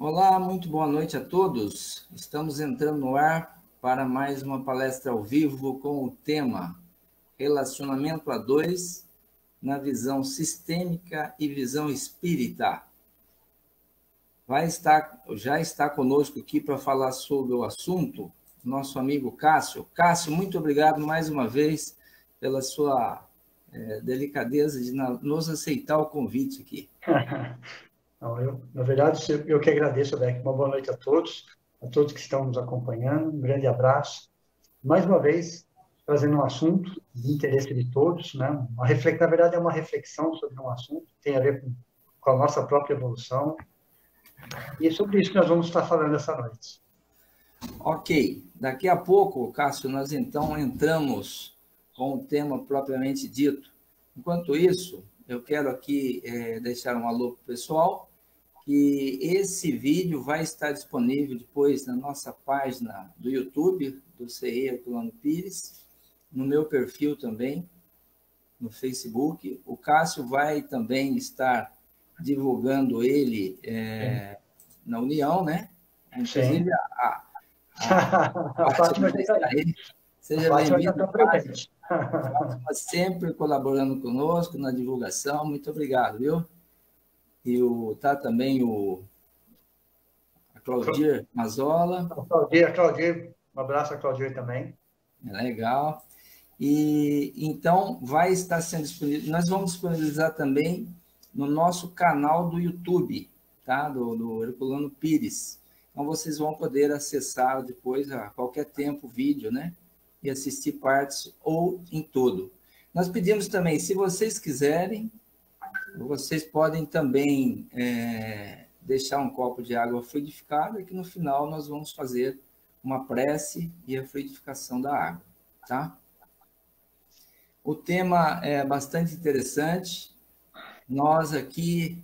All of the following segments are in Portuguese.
Olá, muito boa noite a todos. Estamos entrando no ar para mais uma palestra ao vivo com o tema Relacionamento a dois na visão sistêmica e visão espírita. Já está conosco aqui para falar sobre o assunto nosso amigo Cássio. Cássio, muito obrigado mais uma vez pela sua delicadeza de nos aceitar o convite aqui. Não, na verdade, eu que agradeço, Beck. Uma boa noite a todos que estão nos acompanhando. Um grande abraço. Mais uma vez, trazendo um assunto de interesse de todos, né? Na verdade, é uma reflexão sobre um assunto que tem a ver com a nossa própria evolução. E é sobre isso que nós vamos estar falando essa noite. Ok. Daqui a pouco, Cássio, nós então entramos com o tema propriamente dito. Enquanto isso, eu quero aqui deixar um alô para o pessoal, que esse vídeo vai estar disponível depois na nossa página do YouTube, do CE Herculano Pires, no meu perfil também, no Facebook. O Cássio vai também estar divulgando ele na União, né? Inclusive, a Fátima já está aí. Seja bem-vindo, Fátima. Fátima sempre colaborando conosco na divulgação. Muito obrigado, viu? E tá também a Claudir Mazola. A Claudir, um abraço a Claudir também. Legal. E então vai estar sendo disponível. Nós vamos disponibilizar também no nosso canal do YouTube, tá? Do Herculano Pires. Então vocês vão poder acessar depois a qualquer tempo o vídeo, né? E assistir partes ou em todo. Nós pedimos também, se vocês quiserem, vocês podem também deixar um copo de água fluidificada, que no final nós vamos fazer uma prece e a fluidificação da água, tá? O tema é bastante interessante. Nós aqui,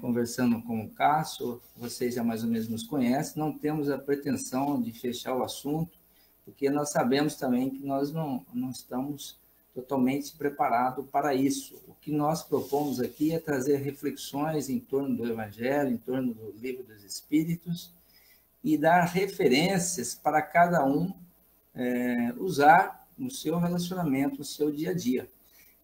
conversando com o Cássio, vocês já mais ou menos nos conhecem, não temos a pretensão de fechar o assunto, porque nós sabemos também que nós não estamos totalmente preparados para isso. O que nós propomos aqui é trazer reflexões em torno do Evangelho, em torno do Livro dos Espíritos, e dar referências para cada um usar no seu relacionamento, no seu dia a dia.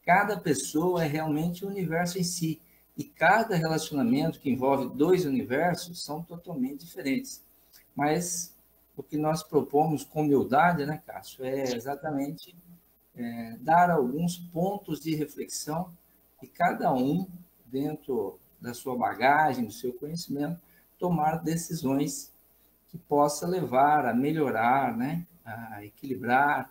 Cada pessoa é realmente um universo em si, e cada relacionamento que envolve dois universos são totalmente diferentes. Mas o que nós propomos com humildade, né, Cássio, é exatamente dar alguns pontos de reflexão e cada um, dentro da sua bagagem, do seu conhecimento, tomar decisões que possa levar a melhorar, né, a equilibrar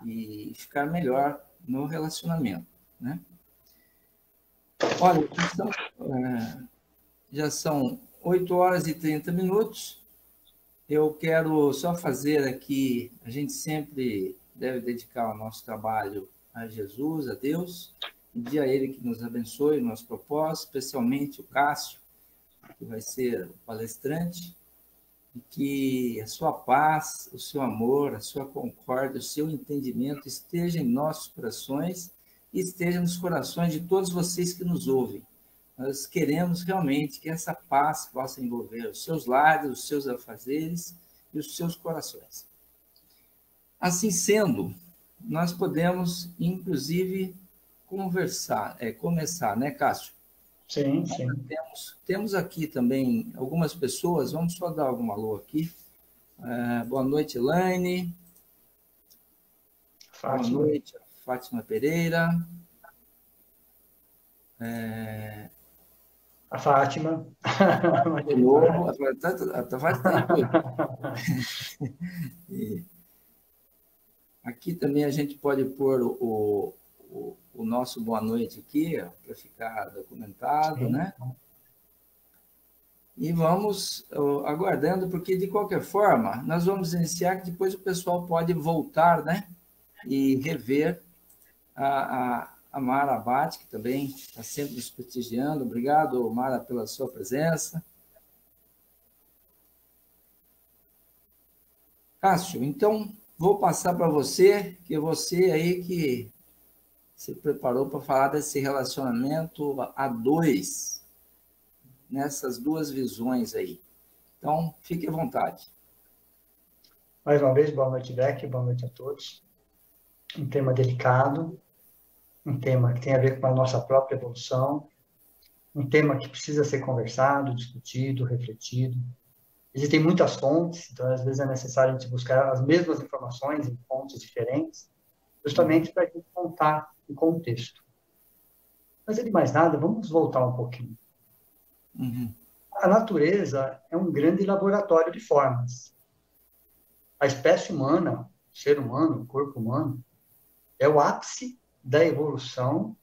e ficar melhor no relacionamento, né? Olha, já são 8 horas e 30 minutos. Eu quero só fazer aqui, a gente sempre deve dedicar o nosso trabalho a Jesus, a Deus, pedir a Ele que nos abençoe o nosso propósito, especialmente o Cássio, que vai ser o palestrante, e que a sua paz, o seu amor, a sua concórdia, o seu entendimento esteja em nossos corações e esteja nos corações de todos vocês que nos ouvem. Nós queremos realmente que essa paz possa envolver os seus lares, os seus afazeres e os seus corações. Assim sendo, nós podemos, inclusive, começar, né, Cássio? Sim. Temos aqui também algumas pessoas, vamos só dar algum alô aqui. Boa noite, Elaine. Fátima. Boa noite, Fátima Pereira. A Fátima. De novo, faz tempo. Aqui também a gente pode pôr o nosso boa noite aqui, para ficar documentado, sim, né? E vamos aguardando, porque de qualquer forma, nós vamos iniciar, que depois o pessoal pode voltar, né? E rever a Mara Abate, que também está sempre nos prestigiando. Obrigado, Mara, pela sua presença. Cássio, então, vou passar para você, que é você aí que se preparou para falar desse relacionamento a dois, nessas duas visões aí. Então, fique à vontade. Mais uma vez, boa noite, Beck, boa noite a todos. Um tema delicado, um tema que tem a ver com a nossa própria evolução, um tema que precisa ser conversado, discutido, refletido. Existem muitas fontes, então às vezes é necessário a gente buscar as mesmas informações em fontes diferentes, justamente para a gente contar o contexto. Mas, de mais nada, vamos voltar um pouquinho. Uhum. A natureza é um grande laboratório de formas. A espécie humana, o ser humano, o corpo humano, é o ápice da evolução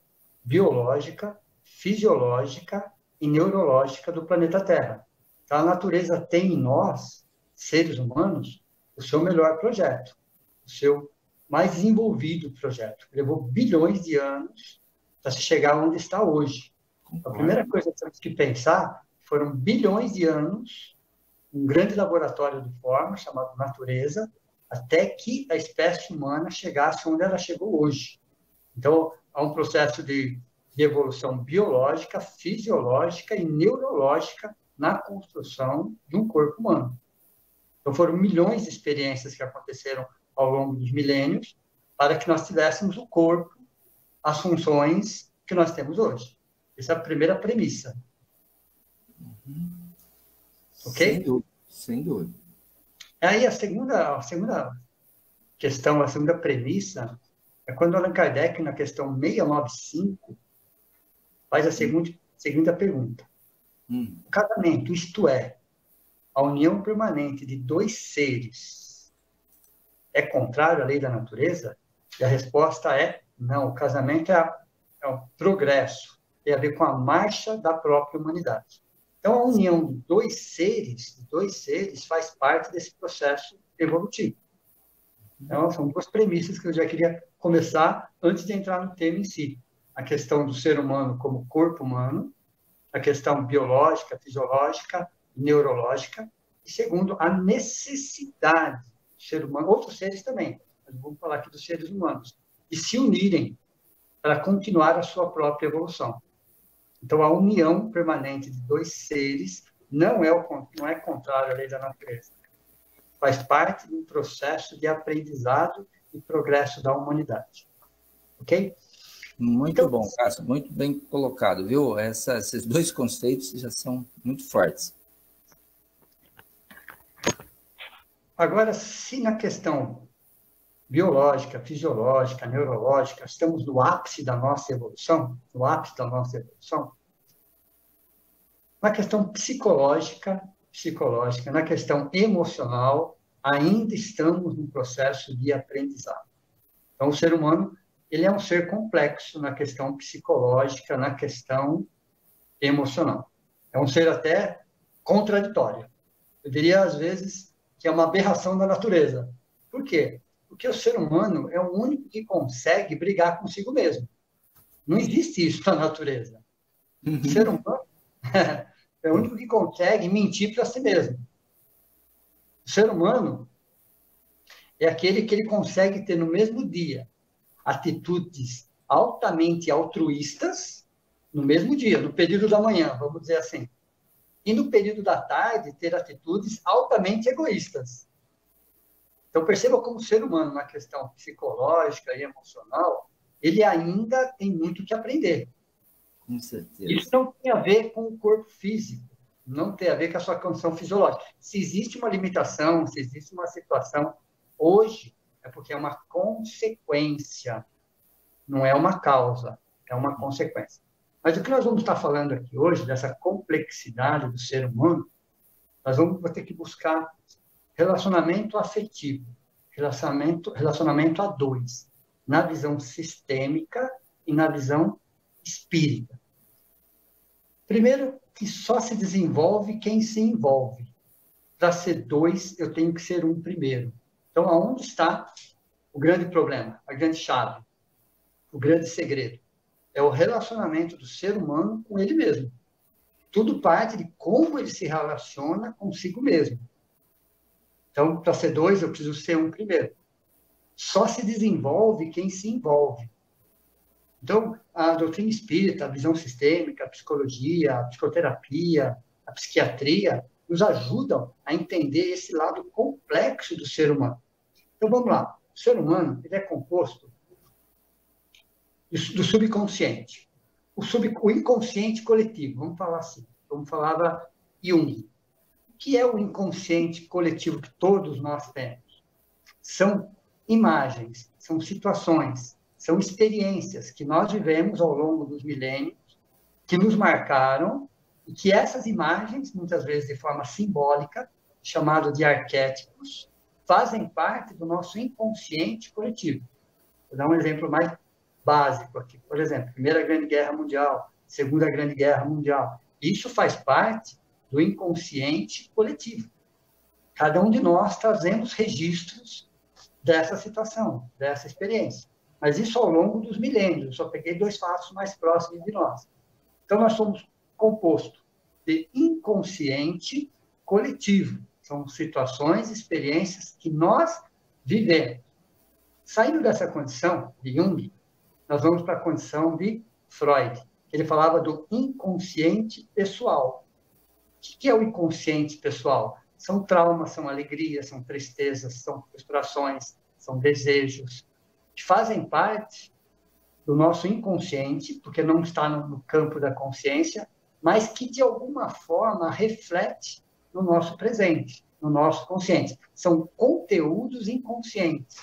biológica, fisiológica e neurológica do planeta Terra. Então, a natureza tem em nós, seres humanos, o seu melhor projeto, o seu mais desenvolvido projeto. Levou bilhões de anos para se chegar onde está hoje. A primeira coisa que temos que pensar foram bilhões de anos, um grande laboratório de forma chamado natureza, até que a espécie humana chegasse onde ela chegou hoje. Então, há um processo de evolução biológica, fisiológica e neurológica na construção de um corpo humano. Então, foram milhões de experiências que aconteceram ao longo dos milênios para que nós tivéssemos o corpo, as funções que nós temos hoje. Essa é a primeira premissa. Ok? Sem dúvida, sem dúvida. Aí a segunda questão, a segunda premissa, é quando Allan Kardec, na questão 695, faz a segunda pergunta. O casamento, isto é, a união permanente de dois seres, é contrário à lei da natureza? E a resposta é não. O casamento é um progresso, tem a ver com a marcha da própria humanidade. Então, a união de dois seres faz parte desse processo evolutivo. Então, são duas premissas que eu já queria começar antes de entrar no tema em si. A questão do ser humano como corpo humano, a questão biológica, fisiológica, neurológica, e segundo, a necessidade do ser humano, outros seres também, mas vamos falar aqui dos seres humanos, de se unirem para continuar a sua própria evolução. Então, a união permanente de dois seres não é contrário à lei da natureza. Faz parte de um processo de aprendizado e progresso da humanidade. Ok? Muito então, bom, Cássio. Muito bem colocado, viu? Esses dois conceitos já são muito fortes. Agora, se na questão biológica, fisiológica, neurológica, estamos no ápice da nossa evolução, na questão psicológica, na questão emocional, ainda estamos no processo de aprendizado. Então, o ser humano, ele é um ser complexo na questão psicológica, na questão emocional. É um ser até contraditório. Eu diria, às vezes, que é uma aberração da natureza. Por quê? Porque o ser humano é o único que consegue brigar consigo mesmo. Não existe isso na natureza. O ser humano é o único que consegue mentir para si mesmo. O ser humano é aquele que ele consegue ter no mesmo dia atitudes altamente altruístas, no mesmo dia, no período da manhã, vamos dizer assim. E no período da tarde, ter atitudes altamente egoístas. Então, perceba como o ser humano, na questão psicológica e emocional, ele ainda tem muito que aprender. Com certeza. Isso não tem a ver com o corpo físico, não tem a ver com a sua condição fisiológica. Se existe uma limitação, se existe uma situação, hoje é porque é uma consequência, não é uma causa, é uma consequência. Mas o que nós vamos estar falando aqui hoje, dessa complexidade do ser humano, nós vamos ter que buscar relacionamento afetivo, relacionamento a dois, na visão sistêmica e na visão espírita. Primeiro, que só se desenvolve quem se envolve. Para ser dois, eu tenho que ser um primeiro. Então, aonde está o grande problema, a grande chave, o grande segredo? É o relacionamento do ser humano com ele mesmo. Tudo parte de como ele se relaciona consigo mesmo. Então, para ser dois, eu preciso ser um primeiro. Só se desenvolve quem se envolve. Então, a doutrina espírita, a visão sistêmica, a psicologia, a psicoterapia, a psiquiatria, nos ajudam a entender esse lado complexo do ser humano. Então, vamos lá. O ser humano ele é composto do subconsciente. O inconsciente coletivo, vamos falar assim. Como falava Jung. O que é o inconsciente coletivo que todos nós temos? São imagens, são situações, são experiências que nós vivemos ao longo dos milênios, que nos marcaram, e que essas imagens, muitas vezes de forma simbólica, chamado de arquétipos, fazem parte do nosso inconsciente coletivo. Vou dar um exemplo mais básico aqui. Por exemplo, Primeira Grande Guerra Mundial, Segunda Grande Guerra Mundial. Isso faz parte do inconsciente coletivo. Cada um de nós trazemos registros dessa situação, dessa experiência. Mas isso ao longo dos milênios. Eu só peguei 2 fatos mais próximos de nós. Então, nós somos compostos de inconsciente coletivo. São situações, experiências que nós vivemos. Saindo dessa condição de Jung, nós vamos para a condição de Freud. Ele falava do inconsciente pessoal. O que é o inconsciente pessoal? São traumas, são alegrias, são tristezas, são frustrações, são desejos, que fazem parte do nosso inconsciente, porque não está no campo da consciência, mas que, de alguma forma, reflete no nosso presente, no nosso consciente. São conteúdos inconscientes.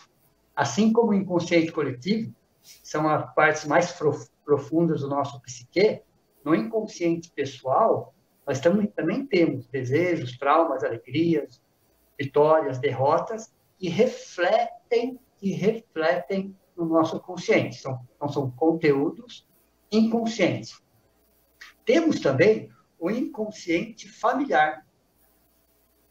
Assim como o inconsciente coletivo, são as partes mais profundas do nosso psique, no inconsciente pessoal, nós também temos desejos, traumas, alegrias, vitórias, derrotas, que refletem no nosso consciente. Então, são conteúdos inconscientes. Temos também o inconsciente familiar.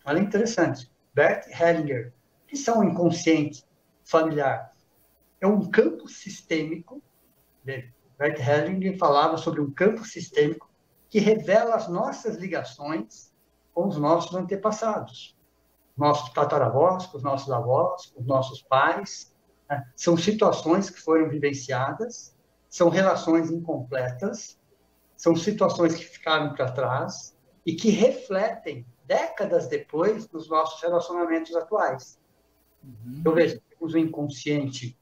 Olha, interessante. Bert Hellinger. O que são o inconsciente familiar? É um campo sistêmico. Bert Hellinger falava sobre um campo sistêmico que revela as nossas ligações com os nossos antepassados. Nossos tataravós, com os nossos avós, com os nossos pais. Né? São situações que foram vivenciadas, são relações incompletas, são situações que ficaram para trás e que refletem, décadas depois, nos nossos relacionamentos atuais. Então, veja, temos o inconsciente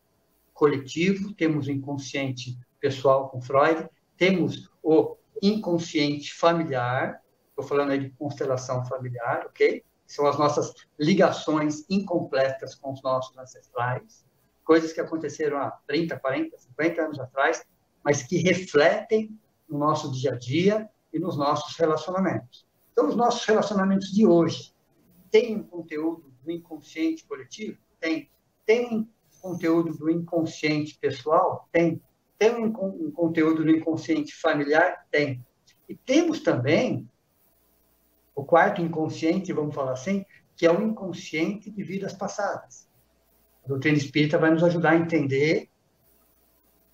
coletivo, temos o inconsciente pessoal com Freud, temos o inconsciente familiar, estou falando aí de constelação familiar, ok? São as nossas ligações incompletas com os nossos ancestrais, coisas que aconteceram há 30, 40, 50 anos atrás, mas que refletem no nosso dia a dia e nos nossos relacionamentos. Então, os nossos relacionamentos de hoje têm um conteúdo do inconsciente coletivo? Tem. Tem um conteúdo do inconsciente pessoal? Tem. Tem um conteúdo do inconsciente familiar? Tem. E temos também o quarto inconsciente, vamos falar assim, que é o inconsciente de vidas passadas. A doutrina espírita vai nos ajudar a entender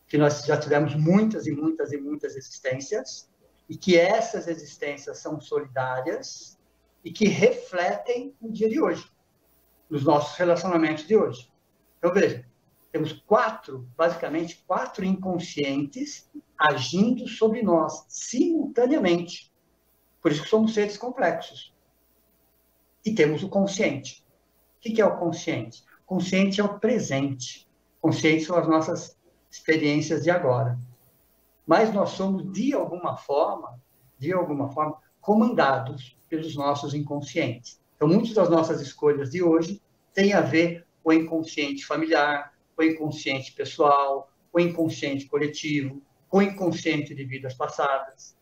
que nós já tivemos muitas e muitas e muitas existências e que essas existências são solidárias e que refletem o dia de hoje, nos nossos relacionamentos de hoje. Então, veja, temos basicamente quatro inconscientes agindo sobre nós simultaneamente. Por isso que somos seres complexos. E temos o consciente. O que é o consciente? O consciente é o presente. O consciente são as nossas experiências de agora. Mas nós somos, de alguma forma, comandados pelos nossos inconscientes. Então, muitas das nossas escolhas de hoje têm a ver com o inconsciente familiar, com o inconsciente pessoal, com o inconsciente coletivo, com o inconsciente de vidas passadas.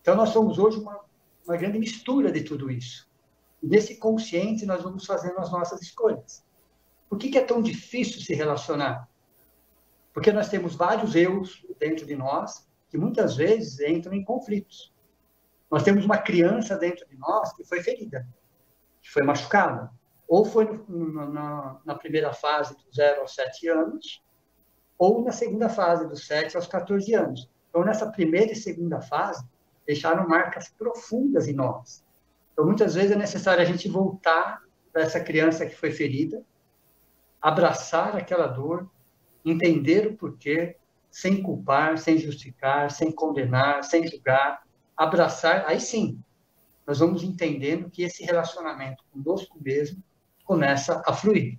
Então, nós somos hoje uma grande mistura de tudo isso. E nesse consciente, nós vamos fazendo as nossas escolhas. Por que é tão difícil se relacionar? Porque nós temos vários eus dentro de nós que muitas vezes entram em conflitos. Nós temos uma criança dentro de nós que foi ferida, que foi machucada. Ou foi na primeira fase dos 0 aos 7 anos, ou na segunda fase dos 7 aos 14 anos. Então, nessa primeira e segunda fase, deixaram marcas profundas em nós. Então, muitas vezes é necessário a gente voltar para essa criança que foi ferida, abraçar aquela dor, entender o porquê, sem culpar, sem justificar, sem condenar, sem julgar, abraçar, aí sim, nós vamos entendendo que esse relacionamento conosco mesmo começa a fluir.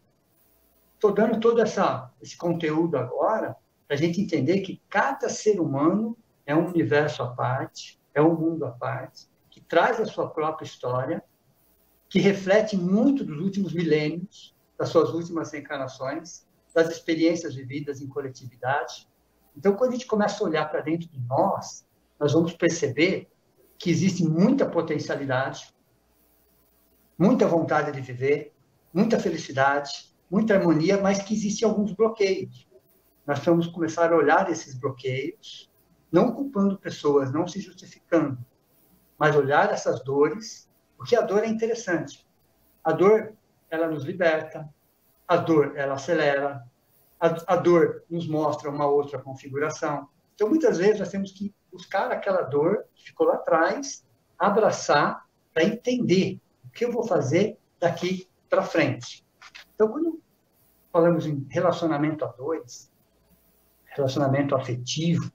Estou dando todo esse conteúdo agora para a gente entender que cada ser humano é um universo à parte, é um mundo à parte, que traz a sua própria história, que reflete muito dos últimos milênios, das suas últimas reencarnações, das experiências vividas em coletividade. Então, quando a gente começa a olhar para dentro de nós, nós vamos perceber que existe muita potencialidade, muita vontade de viver, muita felicidade, muita harmonia, mas que existem alguns bloqueios. Nós vamos começar a olhar esses bloqueios, não culpando pessoas, não se justificando, mas olhar essas dores, porque a dor é interessante. A dor, ela nos liberta, a dor, ela acelera, a dor nos mostra uma outra configuração. Então, muitas vezes, nós temos que buscar aquela dor que ficou lá atrás, abraçar, para entender o que eu vou fazer daqui para frente. Então, quando falamos em relacionamento a dois, relacionamento afetivo, o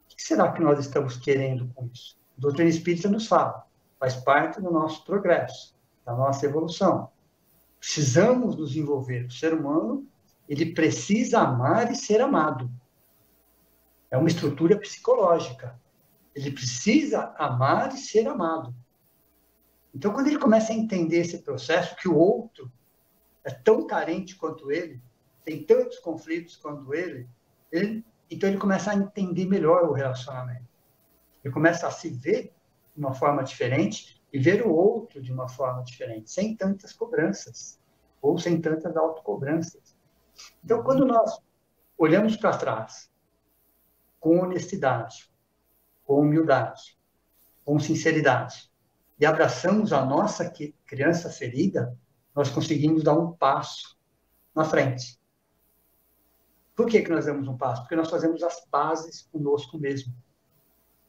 que será que nós estamos querendo com isso? A doutrina espírita nos fala, faz parte do nosso progresso, da nossa evolução. Precisamos nos envolver. O ser humano, ele precisa amar e ser amado. É uma estrutura psicológica. Ele precisa amar e ser amado. Então, quando ele começa a entender esse processo, que o outro é tão carente quanto ele, tem tantos conflitos quanto ele, então ele começa a entender melhor o relacionamento. Ele começa a se ver de uma forma diferente e ver o outro de uma forma diferente, sem tantas cobranças, ou sem tantas autocobranças. Então, quando nós olhamos para trás, com honestidade, com humildade, com sinceridade, e abraçamos a nossa criança ferida, nós conseguimos dar um passo na frente. Por que nós damos um passo? Porque nós fazemos as pazes conosco mesmo,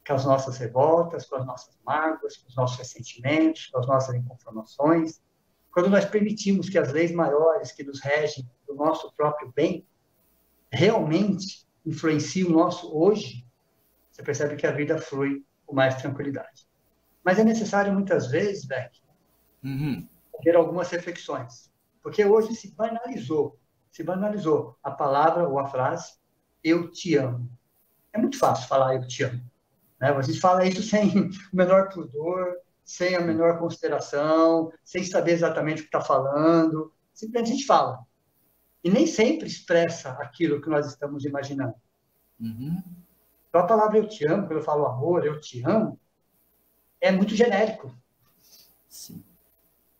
com as nossas revoltas, com as nossas mágoas, com os nossos ressentimentos, com as nossas inconformações. Quando nós permitimos que as leis maiores que nos regem do nosso próprio bem realmente influenciem o nosso hoje, você percebe que a vida flui com mais tranquilidade. Mas é necessário, muitas vezes, Beck, ter algumas reflexões. Porque hoje se banalizou a palavra ou a frase eu te amo. É muito fácil falar eu te amo. Né? A gente fala isso sem o menor pudor, sem a menor consideração, sem saber exatamente o que está falando. Simplesmente a gente fala. E nem sempre expressa aquilo que nós estamos imaginando. Então, a palavra eu te amo, quando eu falo amor, eu te amo, é muito genérico. Sim.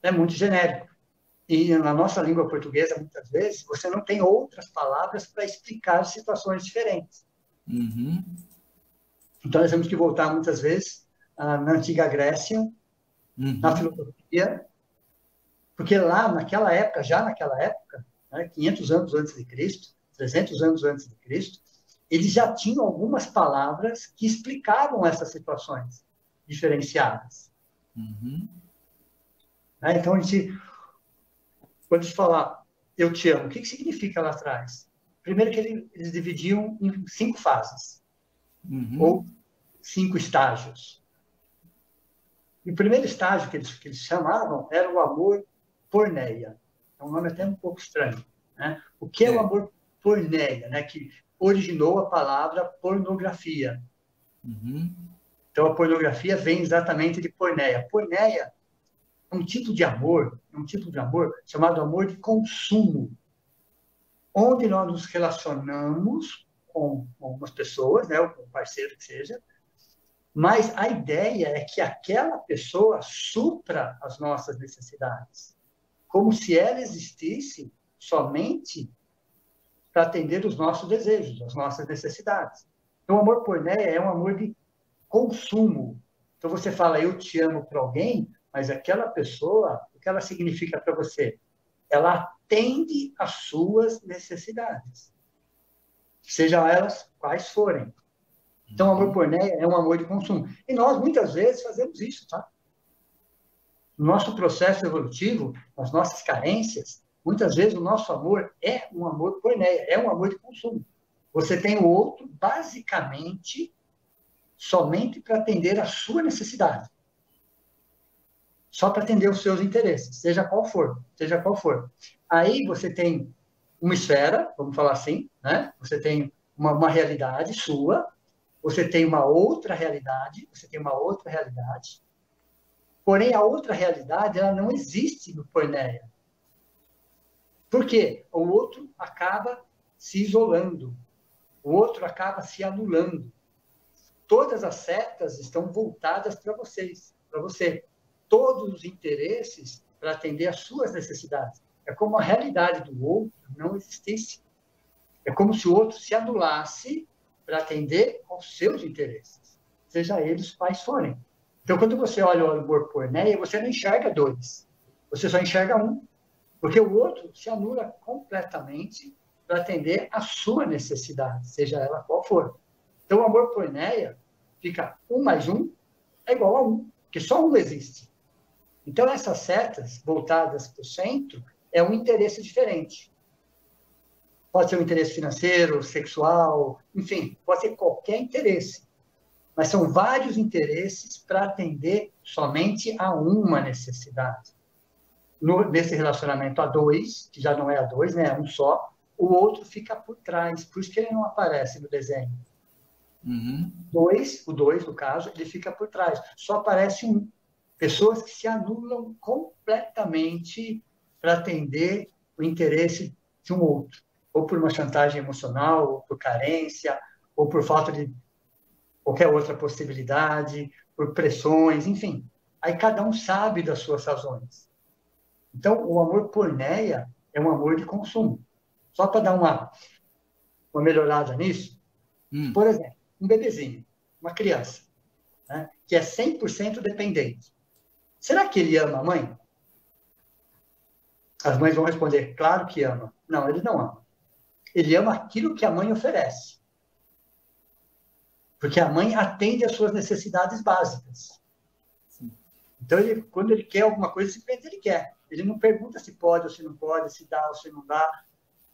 É muito genérico. E na nossa língua portuguesa, muitas vezes, você não tem outras palavras para explicar situações diferentes. Então, nós temos que voltar, muitas vezes, na antiga Grécia, na filosofia, porque lá, naquela época, né, 500 anos antes de Cristo, 300 anos antes de Cristo, eles já tinham algumas palavras que explicavam essas situações diferenciadas. Então, quando a gente fala eu te amo, o que significa lá atrás? Primeiro que eles dividiam em 5 fases, ou 5 estágios. E o primeiro estágio que eles chamavam era o amor porneia. É um nome até um pouco estranho. Né? O que é o amor porneia? Né? Que originou a palavra pornografia. Então, a pornografia vem exatamente de porneia. Porneia é um tipo de amor chamado amor de consumo, onde nós nos relacionamos com algumas pessoas, né, ou com um parceiro que seja, mas a ideia é que aquela pessoa supra as nossas necessidades, como se ela existisse somente para atender os nossos desejos, as nossas necessidades. Então, o amor porneia é um amor de consumo. Então, você fala eu te amo para alguém, mas aquela pessoa, o que ela significa para você? Ela atende às suas necessidades, sejam elas quais forem. Então, o amor porneia é um amor de consumo. E nós, muitas vezes, fazemos isso, tá? No nosso processo evolutivo, nas nossas carências, muitas vezes o nosso amor é um amor porneia, é um amor de consumo. Você tem o outro, basicamente, somente para atender a sua necessidade. só para atender os seus interesses, seja qual for, seja qual for. Aí você tem uma esfera, vamos falar assim, né? Você tem uma realidade sua, você tem uma outra realidade, você tem uma outra realidade, porém a outra realidade, ela não existe no porneia. Por quê? O outro acaba se isolando, o outro acaba se anulando. Todas as setas estão voltadas para vocês, para você. Todos os interesses para atender às suas necessidades. É como a realidade do outro não existisse. É como se o outro se anulasse para atender aos seus interesses, seja eles quais forem. Então, quando você olha o amor porneia, você não enxerga dois, você só enxerga um, porque o outro se anula completamente para atender à sua necessidade, seja ela qual for. Então, o amor porneia fica 1 mais 1 é igual a 1, porque só um existe. Então, essas setas voltadas para o centro é um interesse diferente. Pode ser um interesse financeiro, sexual, enfim, pode ser qualquer interesse. Mas são vários interesses para atender somente a uma necessidade. Nesse relacionamento a dois, que já não é a dois, né, é um só, o outro fica por trás, por isso que ele não aparece no desenho. Uhum. O dois, no caso, ele fica por trás. Só aparece um. Pessoas que se anulam completamente para atender o interesse de um outro. Ou por uma chantagem emocional, ou por carência, ou por falta de qualquer outra possibilidade, por pressões, enfim. Aí cada um sabe das suas razões. Então, o amor porneia é um amor de consumo. Só para dar uma melhorada nisso, por exemplo, um bebezinho, uma criança, né, que é 100% dependente. Será que ele ama a mãe? As mães vão responder, claro que ama. Não, ele não ama. Ele ama aquilo que a mãe oferece. Porque a mãe atende às suas necessidades básicas. Sim. Então, quando ele quer alguma coisa, simplesmente ele quer. Ele não pergunta se pode ou se não pode, se dá ou se não dá.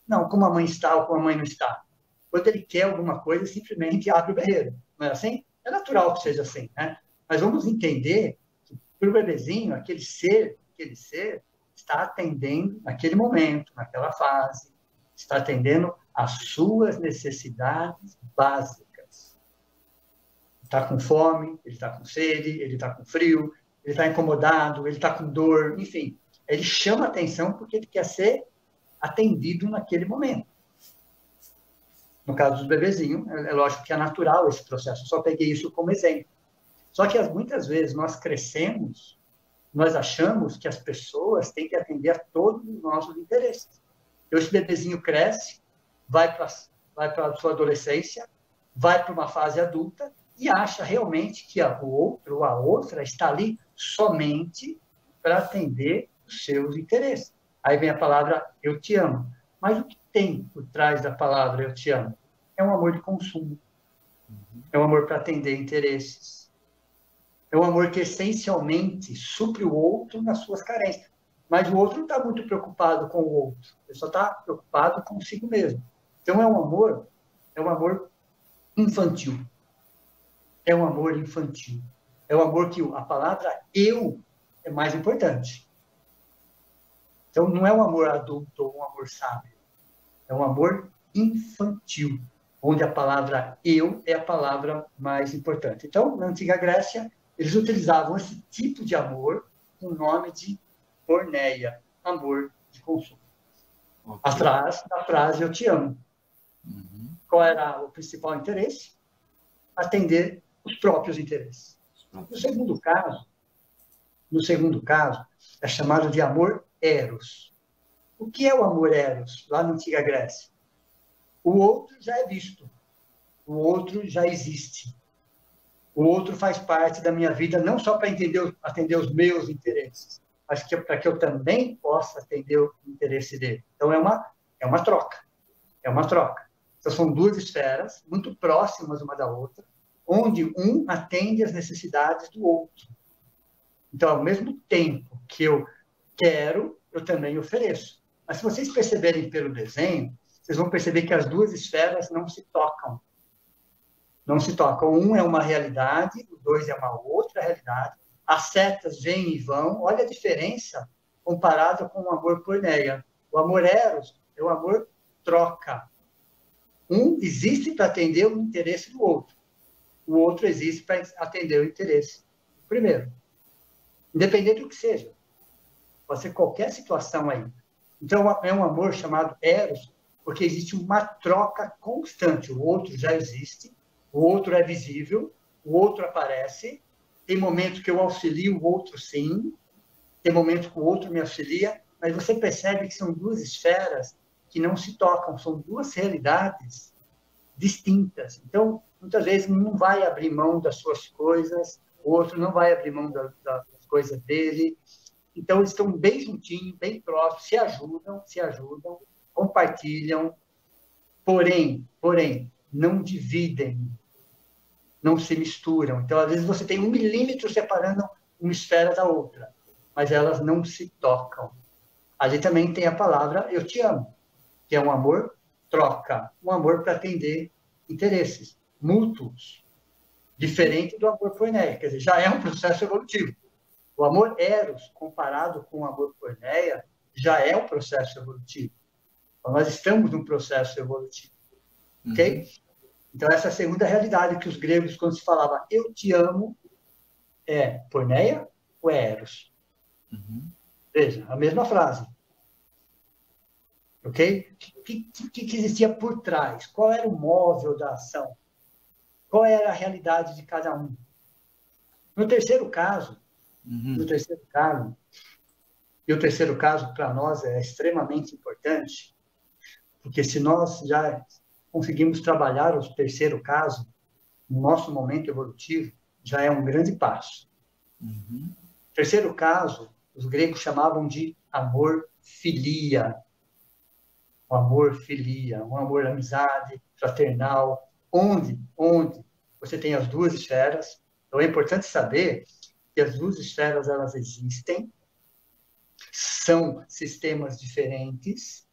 Não, como a mãe está ou como a mãe não está. Quando ele quer alguma coisa, simplesmente abre o berreiro. Não é assim? É natural que seja assim, né? Mas vamos entender que para o bebezinho, aquele ser está atendendo naquele momento, naquela fase, está atendendo às suas necessidades básicas. Está com fome, ele está com sede, ele está com frio, ele está incomodado, ele está com dor, enfim. Ele chama atenção porque ele quer ser atendido naquele momento. No caso dos bebezinhos, é lógico que é natural esse processo, eu só peguei isso como exemplo. Só que muitas vezes nós crescemos, nós achamos que as pessoas têm que atender a todos os nossos interesses. Então, esse bebezinho cresce, vai para a sua adolescência, vai para uma fase adulta e acha realmente que o outro ou a outra está ali somente para atender os seus interesses. Aí vem a palavra eu te amo. Mas o que tem por trás da palavra eu te amo? É um amor de consumo. É um amor para atender interesses. É um amor que essencialmente supre o outro nas suas carências. Mas o outro não está muito preocupado com o outro. Ele só está preocupado consigo mesmo. Então é um amor infantil. É um amor infantil. É um amor que a palavra eu é mais importante. Então não é um amor adulto ou um amor sábio. É um amor infantil, onde a palavra eu é a palavra mais importante. Então, na Antiga Grécia, eles utilizavam esse tipo de amor com o nome de porneia, amor de consumo. Okay. Atrás da frase eu te amo. Uhum. Qual era o principal interesse? Atender os próprios interesses. No segundo caso, é chamado de amor eros. O que é o amor eros, lá na Antiga Grécia? O outro já é visto. O outro já existe. O outro faz parte da minha vida, não só para atender os meus interesses, mas para que eu também possa atender o interesse dele. Então, é uma troca. É uma troca. Então, são duas esferas, muito próximas uma da outra, onde um atende às necessidades do outro. Então, ao mesmo tempo que eu quero, eu também ofereço. Mas se vocês perceberem pelo desenho, vocês vão perceber que as duas esferas não se tocam. Não se tocam. Um é uma realidade, o dois é uma outra realidade, as setas vêm e vão. Olha a diferença comparada com o amor porneia. O amor eros é o amor troca. Um existe para atender o interesse do outro. O outro existe para atender o interesse do primeiro. Independente do que seja. Pode ser qualquer situação aí. Então, é um amor chamado eros, porque existe uma troca constante. O outro já existe, o outro é visível, o outro aparece. Tem momentos que eu auxilio o outro, sim. Tem momentos que o outro me auxilia. Mas você percebe que são duas esferas que não se tocam. São duas realidades distintas. Então, muitas vezes, um não vai abrir mão das suas coisas, o outro não vai abrir mão das coisas dele. Então, eles estão bem juntinhos, bem próximos, se ajudam, compartilham, porém, não dividem, não se misturam. Então, às vezes, você tem 1 milímetro separando uma esfera da outra, mas elas não se tocam. Ali também tem a palavra eu te amo, que é um amor troca, um amor para atender interesses mútuos, diferente do amor porneia, quer dizer, já é um processo evolutivo. O amor eros, comparado com o amor porneia, já é um processo evolutivo. Então, nós estamos num processo evolutivo. Ok? Então, essa é a segunda realidade que os gregos, quando se falava eu te amo, é porneia ou é eros? Veja, a mesma frase. Ok? O que existia por trás? Qual era o móvel da ação? Qual era a realidade de cada um? No terceiro caso, e o terceiro caso para nós é extremamente importante, porque se nós já conseguimos trabalhar o terceiro caso, no nosso momento evolutivo, já é um grande passo. O terceiro caso, os gregos chamavam de amor filia. O amor filia, um amor amizade, fraternal, onde você tem as duas esferas. Então, é importante saber que as duas esferas, elas existem, são sistemas diferentes,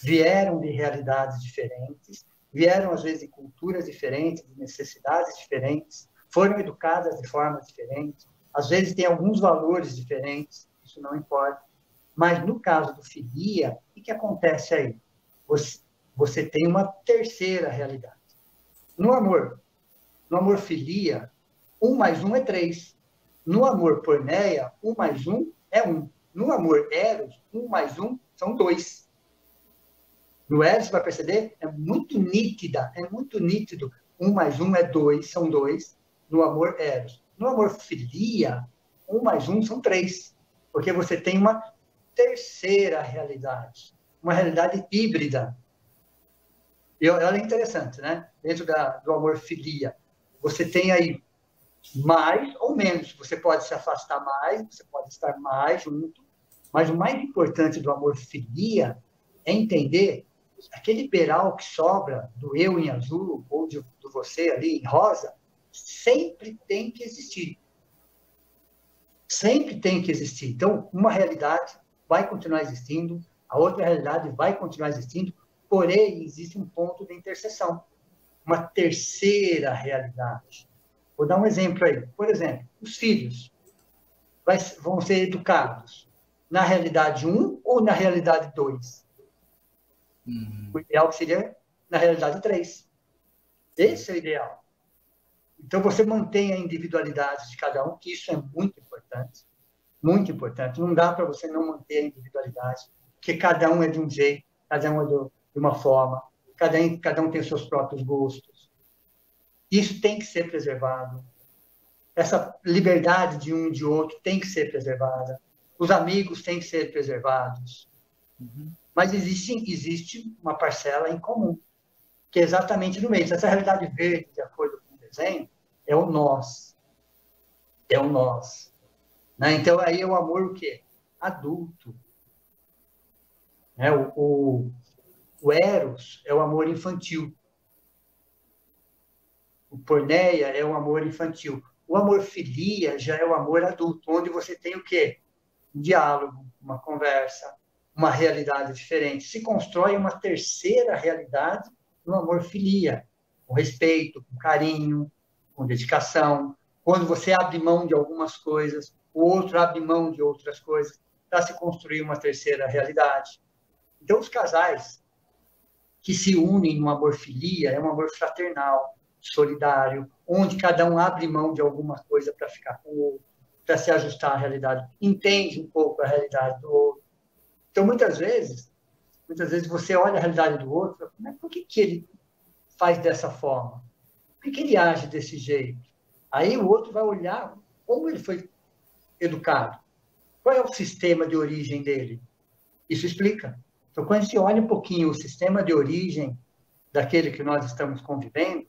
vieram de realidades diferentes, vieram, às vezes, de culturas diferentes, de necessidades diferentes, foram educadas de forma diferente, às vezes têm alguns valores diferentes, isso não importa. Mas, no caso do filia, o que acontece aí? Você tem uma terceira realidade. No amor filia, 1 mais 1 é 3. No amor porneia, 1 mais 1 é 1. No amor eros, 1 mais 1 são 2. No eros, você vai perceber, é muito nítido. 1 mais 1 é 2, são 2. No amor eros. No amor filia, 1 mais 1 são 3. Porque você tem uma terceira realidade. Uma realidade híbrida. E olha, interessante, né? Dentro do amor filia, você tem aí mais ou menos. Você pode se afastar mais, você pode estar mais junto, mas o mais importante do amor filia é entender aquele peral que sobra do eu em azul ou do você ali em rosa, sempre tem que existir. Sempre tem que existir. Então, uma realidade vai continuar existindo, a outra realidade vai continuar existindo, porém, existe um ponto de interseção, uma terceira realidade. Vou dar um exemplo aí. Por exemplo, os filhos vão ser educados na realidade 1 ou na realidade 2? O ideal seria na realidade 3. Esse é o ideal. Então, você mantém a individualidade de cada um, que isso é muito importante. Muito importante. Não dá para você não manter a individualidade, porque cada um é de um jeito, cada um é de uma forma, cada um tem os seus próprios gostos. Isso tem que ser preservado. Essa liberdade de um e de outro tem que ser preservada. Os amigos têm que ser preservados. Mas existe uma parcela em comum, que é exatamente no meio. Essa realidade verde, de acordo com o desenho, é o nós. É o nós. Né? Então, aí é o amor o quê? Adulto. Né? O eros é o amor infantil. O porneia é o amor infantil. O amor filia já é o amor adulto, onde você tem o quê? Um diálogo, uma conversa, uma realidade diferente. Se constrói uma terceira realidade no amor filia, com respeito, com carinho, com dedicação, quando você abre mão de algumas coisas, o outro abre mão de outras coisas, para se construir uma terceira realidade. Então, os casais que se unem no amor-filia é um amor fraternal, solidário, onde cada um abre mão de alguma coisa para ficar com o outro, para se ajustar à realidade, entende um pouco a realidade do outro. Então, muitas vezes você olha a realidade do outro, mas por que ele faz dessa forma? Por que ele age desse jeito? Aí o outro vai olhar como ele foi educado. Qual é o sistema de origem dele? Isso explica. Então, quando se olha um pouquinho o sistema de origem daquele que nós estamos convivendo,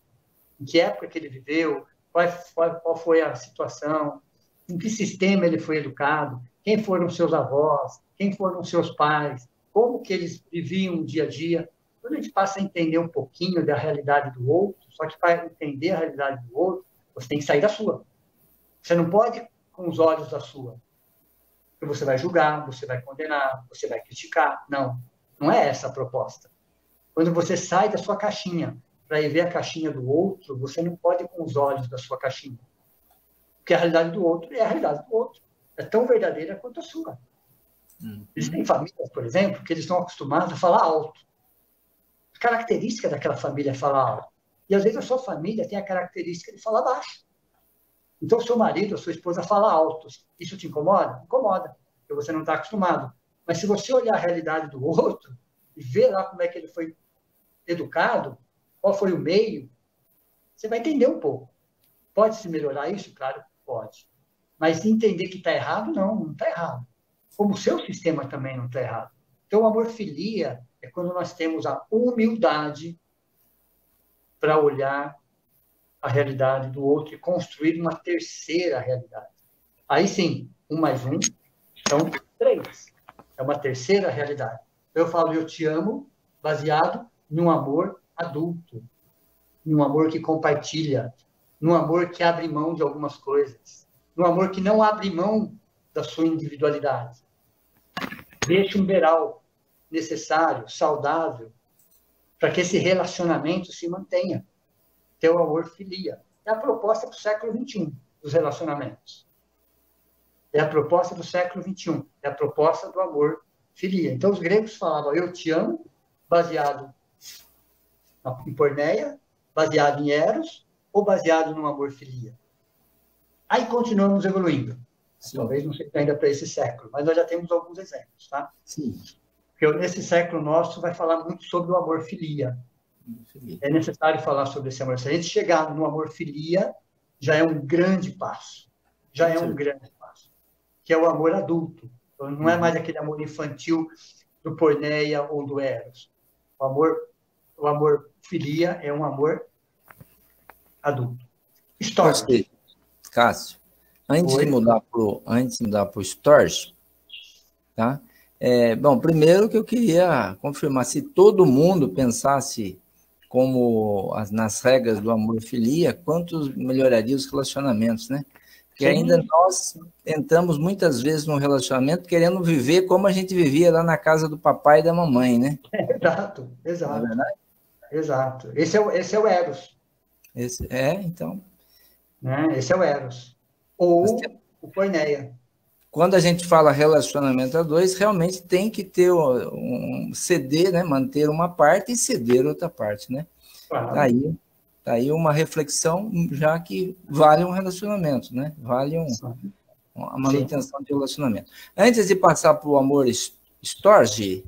em que época que ele viveu, qual foi a situação, em que sistema ele foi educado, quem foram seus avós, quem foram seus pais, como que eles viviam o dia a dia. Quando a gente passa a entender um pouquinho da realidade do outro, só que para entender a realidade do outro, você tem que sair da sua. Você não pode ir com os olhos da sua. Porque você vai julgar, você vai condenar, você vai criticar. Não, não é essa a proposta. Quando você sai da sua caixinha para ir ver a caixinha do outro, você não pode ir com os olhos da sua caixinha. Porque a realidade do outro é a realidade do outro. É tão verdadeira quanto a sua. Eles têm famílias, por exemplo, que eles estão acostumados a falar alto. A característica daquela família é falar alto. E às vezes a sua família tem a característica de falar baixo. Então, seu marido, a sua esposa fala alto. Isso te incomoda? Incomoda, porque você não está acostumado. Mas se você olhar a realidade do outro e ver lá como é que ele foi educado, qual foi o meio, você vai entender um pouco. Pode-se melhorar isso? Claro, pode. Mas entender que está errado, não está errado. Como o seu sistema também não está errado. Então, o amor-filia é quando nós temos a humildade para olhar a realidade do outro e construir uma terceira realidade. Aí sim, 1 mais 1 são 3. É uma terceira realidade. Eu falo, eu te amo, baseado num amor adulto, num amor que compartilha, num amor que abre mão de algumas coisas, num amor que não abre mão da sua individualidade. Deixa um beiral necessário, saudável, para que esse relacionamento se mantenha. Que é o amor-filia. É a proposta do século XXI, dos relacionamentos. É a proposta do século XXI. É a proposta do amor-filia. Então, os gregos falavam, eu te amo, baseado em porneia, baseado em eros, ou baseado no amor-filia. Aí continuamos evoluindo. Sim. Talvez não seja ainda para esse século, mas nós já temos alguns exemplos, tá? Sim. Porque nesse século nosso vai falar muito sobre o amor-filia. É necessário falar sobre esse amor. Se a gente chegar no amor-filia, já é um grande passo. Já é um grande passo. Que é o amor adulto. Então, não é mais aquele amor infantil do porneia ou do eros. O amor-filia é um amor adulto. Storge. Cássio, antes de mudar para o Storge, tá? Bom, primeiro que eu queria confirmar, se todo mundo pensasse como nas regras do amor-filia, quantos melhoraria os relacionamentos, né? Porque ainda nós entramos muitas vezes num relacionamento querendo viver como a gente vivia lá na casa do papai e da mamãe, né? Exato, exato. Não é verdade? Exato. Esse é o eros. Então. Né? Esse é o eros. Ou o porneia. Quando a gente fala relacionamento a dois, realmente tem que ter ceder, né? Manter uma parte e ceder outra parte, né? Claro. Tá aí uma reflexão, já que vale um relacionamento, né? Vale a manutenção de relacionamento. Antes de passar para o amor Storge,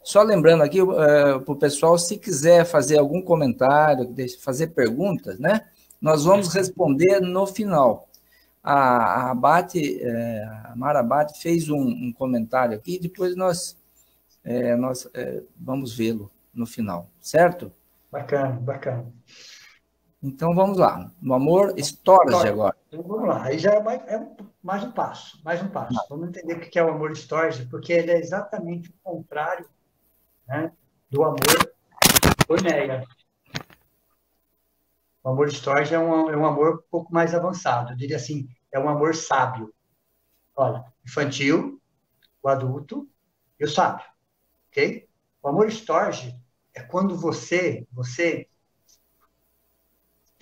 só lembrando aqui para o pessoal, se quiser fazer algum comentário, fazer perguntas, né? Nós vamos responder no final. A Mara Abate fez um comentário aqui, depois nós vamos vê-lo no final, certo? Bacana, bacana. Então, vamos lá. No amor Storge agora. Então, vamos lá. Aí já é mais um passo, mais um passo. Vamos entender o que é o amor Storge, porque ele é exatamente o contrário, né, do amor porneia. O amor Storge é um amor um pouco mais avançado. Eu diria assim, é um amor sábio. Olha, infantil, o adulto e o sábio. Ok? O amor Storge é quando você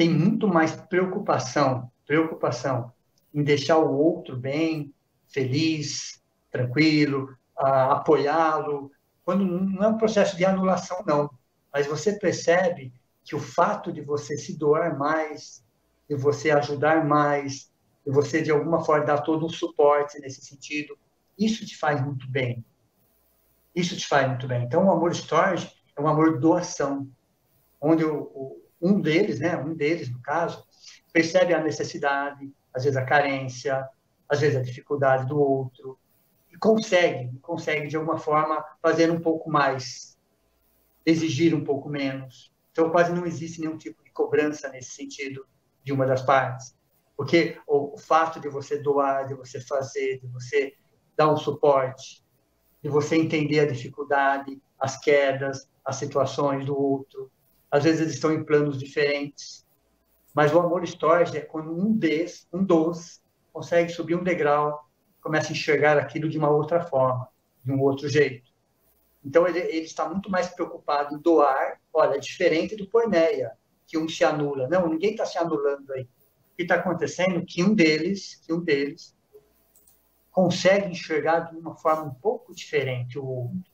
tem muito mais preocupação em deixar o outro bem, feliz, tranquilo, apoiá-lo, quando não é um processo de anulação, não. Mas você percebe que o fato de você se doar mais, de você ajudar mais, de você, de alguma forma, dar todo um suporte nesse sentido, isso te faz muito bem. Isso te faz muito bem. Então, o amor storge é um amor doação, onde um deles, no caso, percebe a necessidade, às vezes a carência, às vezes a dificuldade do outro, e consegue de alguma forma fazer um pouco mais, exigir um pouco menos. Então, quase não existe nenhum tipo de cobrança nesse sentido de uma das partes. Porque o fato de você doar, de você fazer, de você dar um suporte, de você entender a dificuldade, as quedas, as situações do outro. Às vezes eles estão em planos diferentes, mas o amor storge é quando um dos consegue subir um degrau, começa a enxergar aquilo de uma outra forma, de um outro jeito. Então ele está muito mais preocupado em doar. Olha, é diferente do porneia, que um se anula. Não, ninguém está se anulando aí. O que está acontecendo é que um deles consegue enxergar de uma forma um pouco diferente o outro.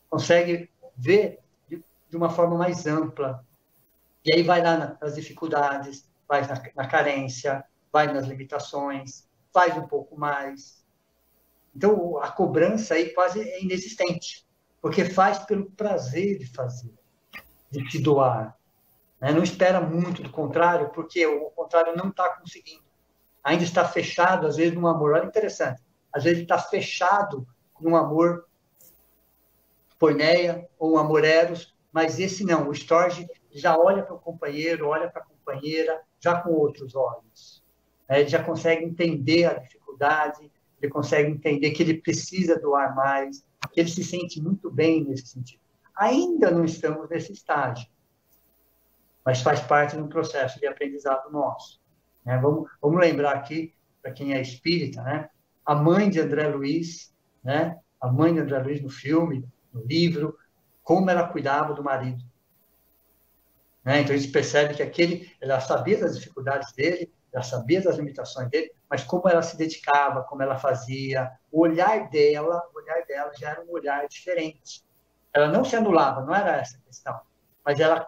Consegue ver de uma forma mais ampla. E aí vai lá nas dificuldades, vai na carência, vai nas limitações, faz um pouco mais. Então, a cobrança aí quase é inexistente, porque faz pelo prazer de fazer, de se doar. Né? Não espera muito do contrário, porque o contrário não está conseguindo. Ainda está fechado, às vezes, num amor. Olha, interessante. Às vezes está fechado num amor porneia ou um amor eros, mas esse não. O storge já olha para o companheiro, olha para a companheira, já com outros olhos. Ele já consegue entender a dificuldade, ele consegue entender que ele precisa doar mais, que ele se sente muito bem nesse sentido. Ainda não estamos nesse estágio, mas faz parte de um processo de aprendizado nosso. Né? Vamos lembrar aqui, para quem é espírita, né? A mãe de André Luiz, né? A mãe de André Luiz no filme, no livro, como ela cuidava do marido. Né? Então, a gente percebe que ela sabia das dificuldades dele, ela sabia das limitações dele, mas como ela se dedicava, como ela fazia, o olhar dela já era um olhar diferente. Ela não se anulava, não era essa a questão, mas ela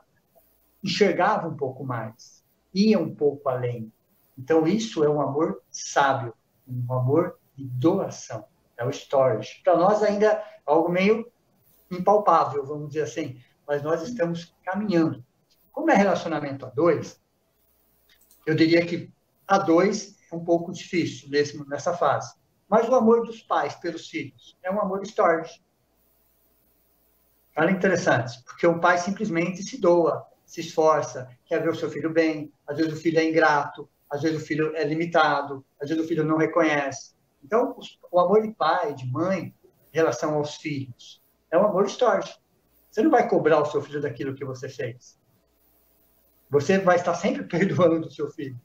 enxergava um pouco mais, ia um pouco além. Então, isso é um amor sábio, um amor de doação, é o storge. Para nós ainda é algo meio impalpável, vamos dizer assim, mas nós estamos caminhando. Como é relacionamento a dois, eu diria que a dois é um pouco difícil nessa fase. Mas o amor dos pais pelos filhos é um amor storge. Olha, interessante, porque o pai simplesmente se doa, se esforça, quer ver o seu filho bem, às vezes o filho é ingrato, às vezes o filho é limitado, às vezes o filho não reconhece. Então, o amor de pai, de mãe, em relação aos filhos, é um amor storge. Você não vai cobrar o seu filho daquilo que você fez. Você vai estar sempre perdoando o seu filho.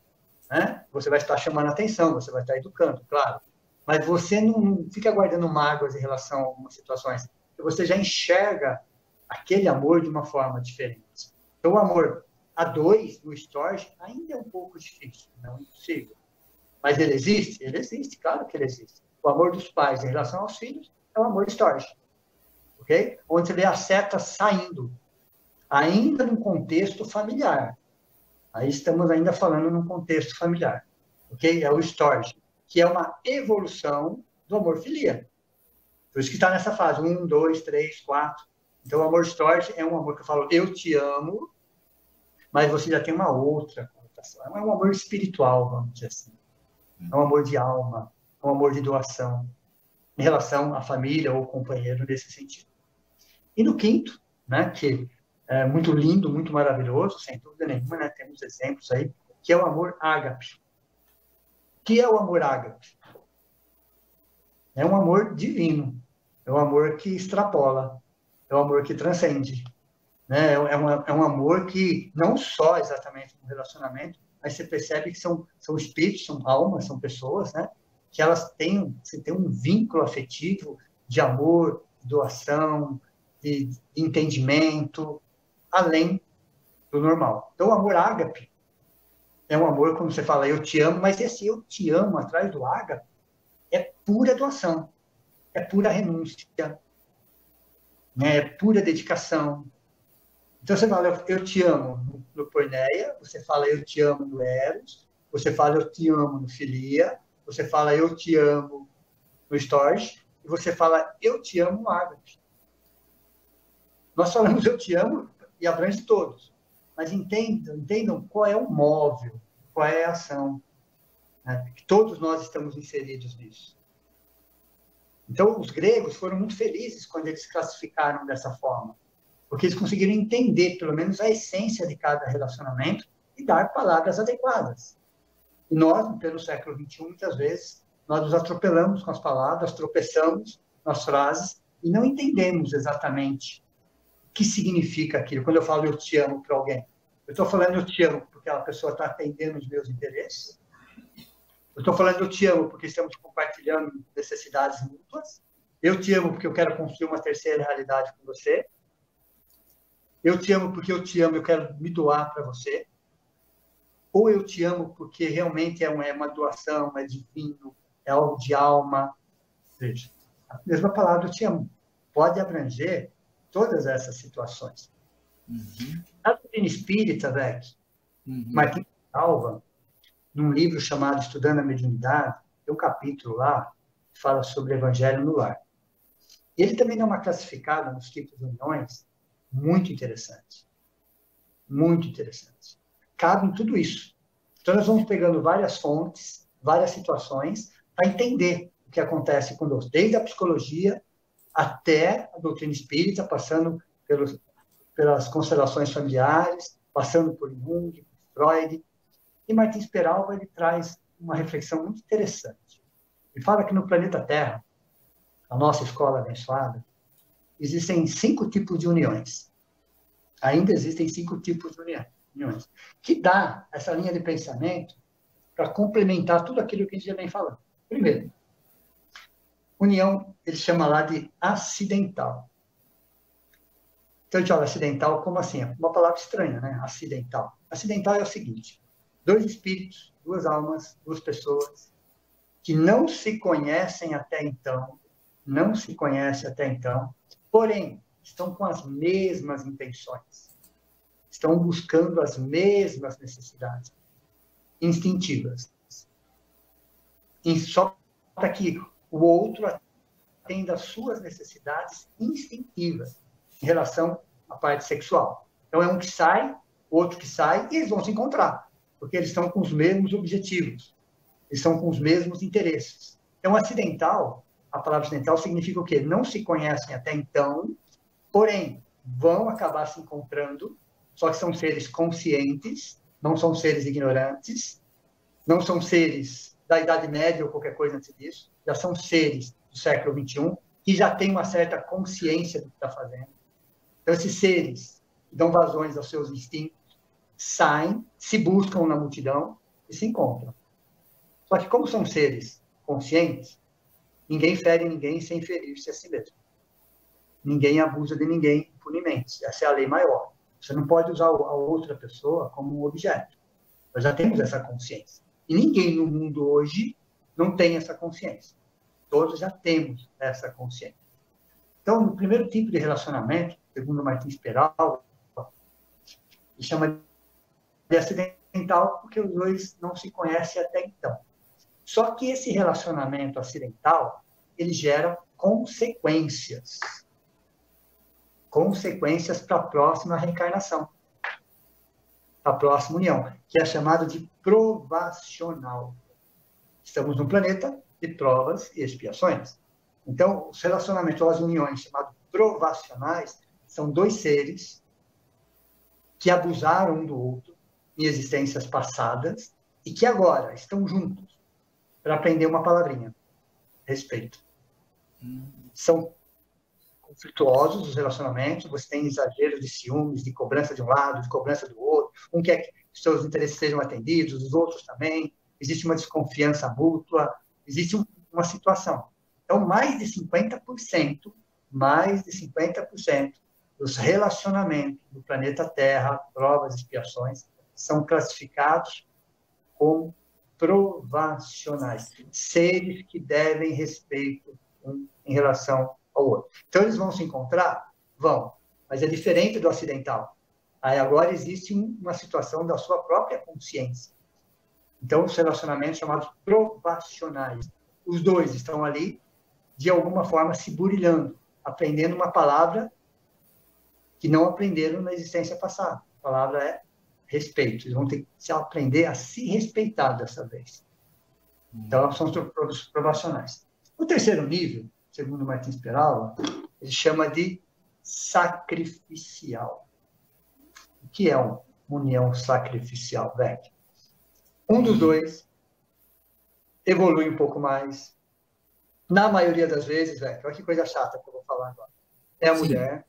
Né? Você vai estar chamando atenção, você vai estar educando, claro. Mas você não fica guardando mágoas em relação a algumas situações. Você já enxerga aquele amor de uma forma diferente. Então, o amor a dois, no storge, ainda é um pouco difícil, não é impossível. Mas ele existe? Ele existe, claro que ele existe. O amor dos pais em relação aos filhos é o amor storge. Okay? Onde você vê a seta saindo, ainda num contexto familiar. Aí estamos ainda falando num contexto familiar. Okay? É o storge, que é uma evolução do amor filia. Por isso que está nessa fase, 1, 2, 3, 4. Então, o amor storge é um amor que eu falo, eu te amo, mas você já tem uma outra conotação. É um amor espiritual, vamos dizer assim. É um amor de alma, é um amor de doação, em relação à família ou companheiro nesse sentido. E no quinto, né, que é muito lindo, muito maravilhoso, sem dúvida nenhuma, né, temos exemplos aí, que é o amor ágape. O que é o amor ágape? É um amor divino, é um amor que extrapola, é um amor que transcende. Né? É um amor que não só exatamente no relacionamento, mas você percebe que são espíritos, são almas, são pessoas, né? Que elas têm um vínculo afetivo de amor, de doação, de entendimento, além do normal. Então, o amor ágape é um amor, como você fala, eu te amo, mas esse eu te amo atrás do ágape é pura doação, é pura renúncia, né? É pura dedicação. Então você fala, eu te amo no Porneia, você fala, eu te amo no Eros, você fala, eu te amo no Filia, você fala, eu te amo no Storge, e você fala, eu te amo no Ágape. Nós falamos, eu te amo, e abrange todos. Mas entendam qual é o móvel, qual é a ação, né? Que todos nós estamos inseridos nisso. Então, os gregos foram muito felizes quando eles classificaram dessa forma, porque eles conseguiram entender, pelo menos, a essência de cada relacionamento e dar palavras adequadas. E nós, pelo século XXI, muitas vezes, nós nos atropelamos com as palavras, tropeçamos nas frases e não entendemos exatamente o que significa aquilo. Quando eu falo eu te amo para alguém, eu estou falando eu te amo porque a pessoa está atendendo os meus interesses? Eu estou falando eu te amo porque estamos compartilhando necessidades mútuas? Eu te amo porque eu quero construir uma terceira realidade com você? Eu te amo porque eu te amo, eu quero me doar para você? Ou eu te amo porque realmente é uma doação, é divino, é algo de alma? Veja, a mesma palavra eu te amo pode abranger todas essas situações. Na doutrina espírita, Beck, Martins Alva, num livro chamado Estudando a Mediunidade, tem um capítulo lá que fala sobre o Evangelho no Lar. Ele também dá uma classificada nos tipos de uniões muito interessante. Muito interessante. Cabe em tudo isso. Então, nós vamos pegando várias fontes, várias situações, para entender o que acontece conosco, desde a psicologia até a doutrina espírita, passando pelas constelações familiares, passando por Jung, Freud. E Martins Peralva, ele traz uma reflexão muito interessante. Ele fala que no planeta Terra, a nossa escola abençoada, existem 5 tipos de uniões. Ainda existem 5 tipos de uniões. Que dá essa linha de pensamento para complementar tudo aquilo que a gente já vem falando. Primeiro, união, ele chama lá de acidental. Então, a gente fala acidental como assim? Uma palavra estranha, né? Acidental. Acidental é o seguinte: 2 espíritos, 2 almas, 2 pessoas que não se conhecem até então, porém, estão com as mesmas intenções, estão buscando as mesmas necessidades instintivas. E só para que o outro atenda às suas necessidades instintivas em relação à parte sexual. Então, é um que sai, outro que sai, e eles vão se encontrar, porque eles estão com os mesmos objetivos, eles estão com os mesmos interesses. Então, acidental, a palavra acidental significa o quê? Não se conhecem até então, porém, vão acabar se encontrando, só que são seres conscientes, não são seres ignorantes, não são seres da Idade Média ou qualquer coisa antes disso, já são seres do século XXI, que já têm uma certa consciência do que está fazendo. Então, esses seres que dão vazões aos seus instintos, saem, se buscam na multidão e se encontram. Só que, como são seres conscientes, ninguém fere ninguém sem ferir-se a si mesmo. Ninguém abusa de ninguém impunemente. Essa é a lei maior. Você não pode usar a outra pessoa como um objeto. Nós já temos essa consciência. E ninguém no mundo hoje não tem essa consciência. Todos já temos essa consciência. Então, no primeiro tipo de relacionamento, segundo Martins Peralva, ele chama de acidental porque os 2 não se conhecem até então. Só que esse relacionamento acidental, ele gera consequências. Consequências para a próxima reencarnação, para a próxima união, que é chamado de provacional. Estamos num planeta de provas e expiações. Então, os relacionamentos, as uniões chamadas provacionais, são 2 seres que abusaram um do outro em existências passadas e que agora estão juntos para aprender uma palavrinha: respeito. São conflituosos os relacionamentos, você tem exageros de ciúmes, de cobrança de um lado, de cobrança do outro, um quer que os seus interesses sejam atendidos, os outros também, existe uma desconfiança mútua, existe uma situação. Então, mais de 50% dos relacionamentos do planeta Terra, provas e expiações, são classificados como provacionais, seres que devem respeito um em relação ao outro. Então, eles vão se encontrar? Vão, mas é diferente do acidental. Aí agora existe uma situação da sua própria consciência. Então, os relacionamentos chamados provacionais. Os dois estão ali, de alguma forma, se burilhando, aprendendo uma palavra que não aprenderam na existência passada. A palavra é respeito. Eles vão ter que aprender a se respeitar dessa vez. Então, são os provacionais. O terceiro nível, segundo Martins Peralva, ele chama de sacrificial. O que é uma união sacrificial, Beck? Um dos dois evolui um pouco mais. Na maioria das vezes, Beck, olha que coisa chata que eu vou falar agora. É a mulher.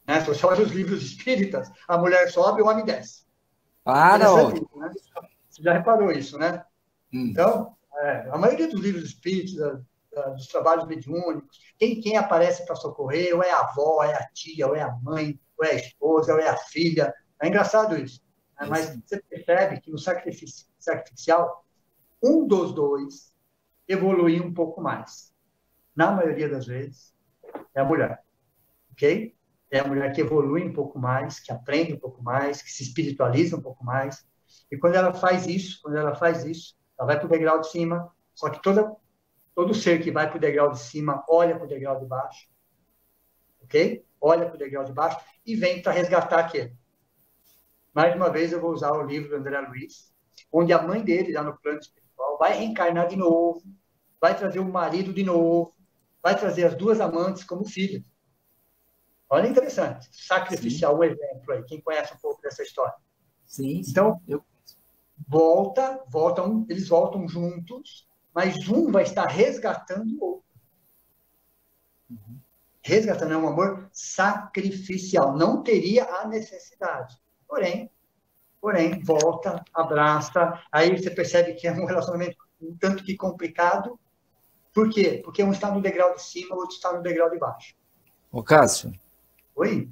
Né? Se você olha os livros espíritas, a mulher sobe e o homem desce. Para, né? Você já reparou isso, né? Então, a maioria dos livros espíritas, dos trabalhos mediúnicos, quem aparece para socorrer, ou é a avó, ou é a tia, ou é a mãe, ou é a esposa, ou é a filha. É engraçado isso. Né? Mas você percebe que no sacrificial, um dos dois evolui um pouco mais. Na maioria das vezes, é a mulher. Ok? É a mulher que evolui um pouco mais, que aprende um pouco mais, que se espiritualiza um pouco mais. E quando ela faz isso, ela vai para o degrau de cima, só que todo ser que vai para o degrau de cima olha para o degrau de baixo, ok? Olha para o degrau de baixo e vem para resgatar aquele. Mais uma vez eu vou usar o livro do André Luiz, onde a mãe dele, lá no plano espiritual, vai reencarnar de novo, vai trazer o marido de novo, vai trazer as duas amantes como filhas. Olha, interessante. Sacrificial, sim. Um exemplo aí. Quem conhece um pouco dessa história? Sim. Então, eles voltam juntos, mas um vai estar resgatando o outro. Resgatando é um amor sacrificial. Não teria a necessidade. Porém, volta, abraça. Aí você percebe que é um relacionamento um tanto que complicado. Por quê? Porque um está no degrau de cima, o outro está no degrau de baixo. Ô, Cássio. Oi?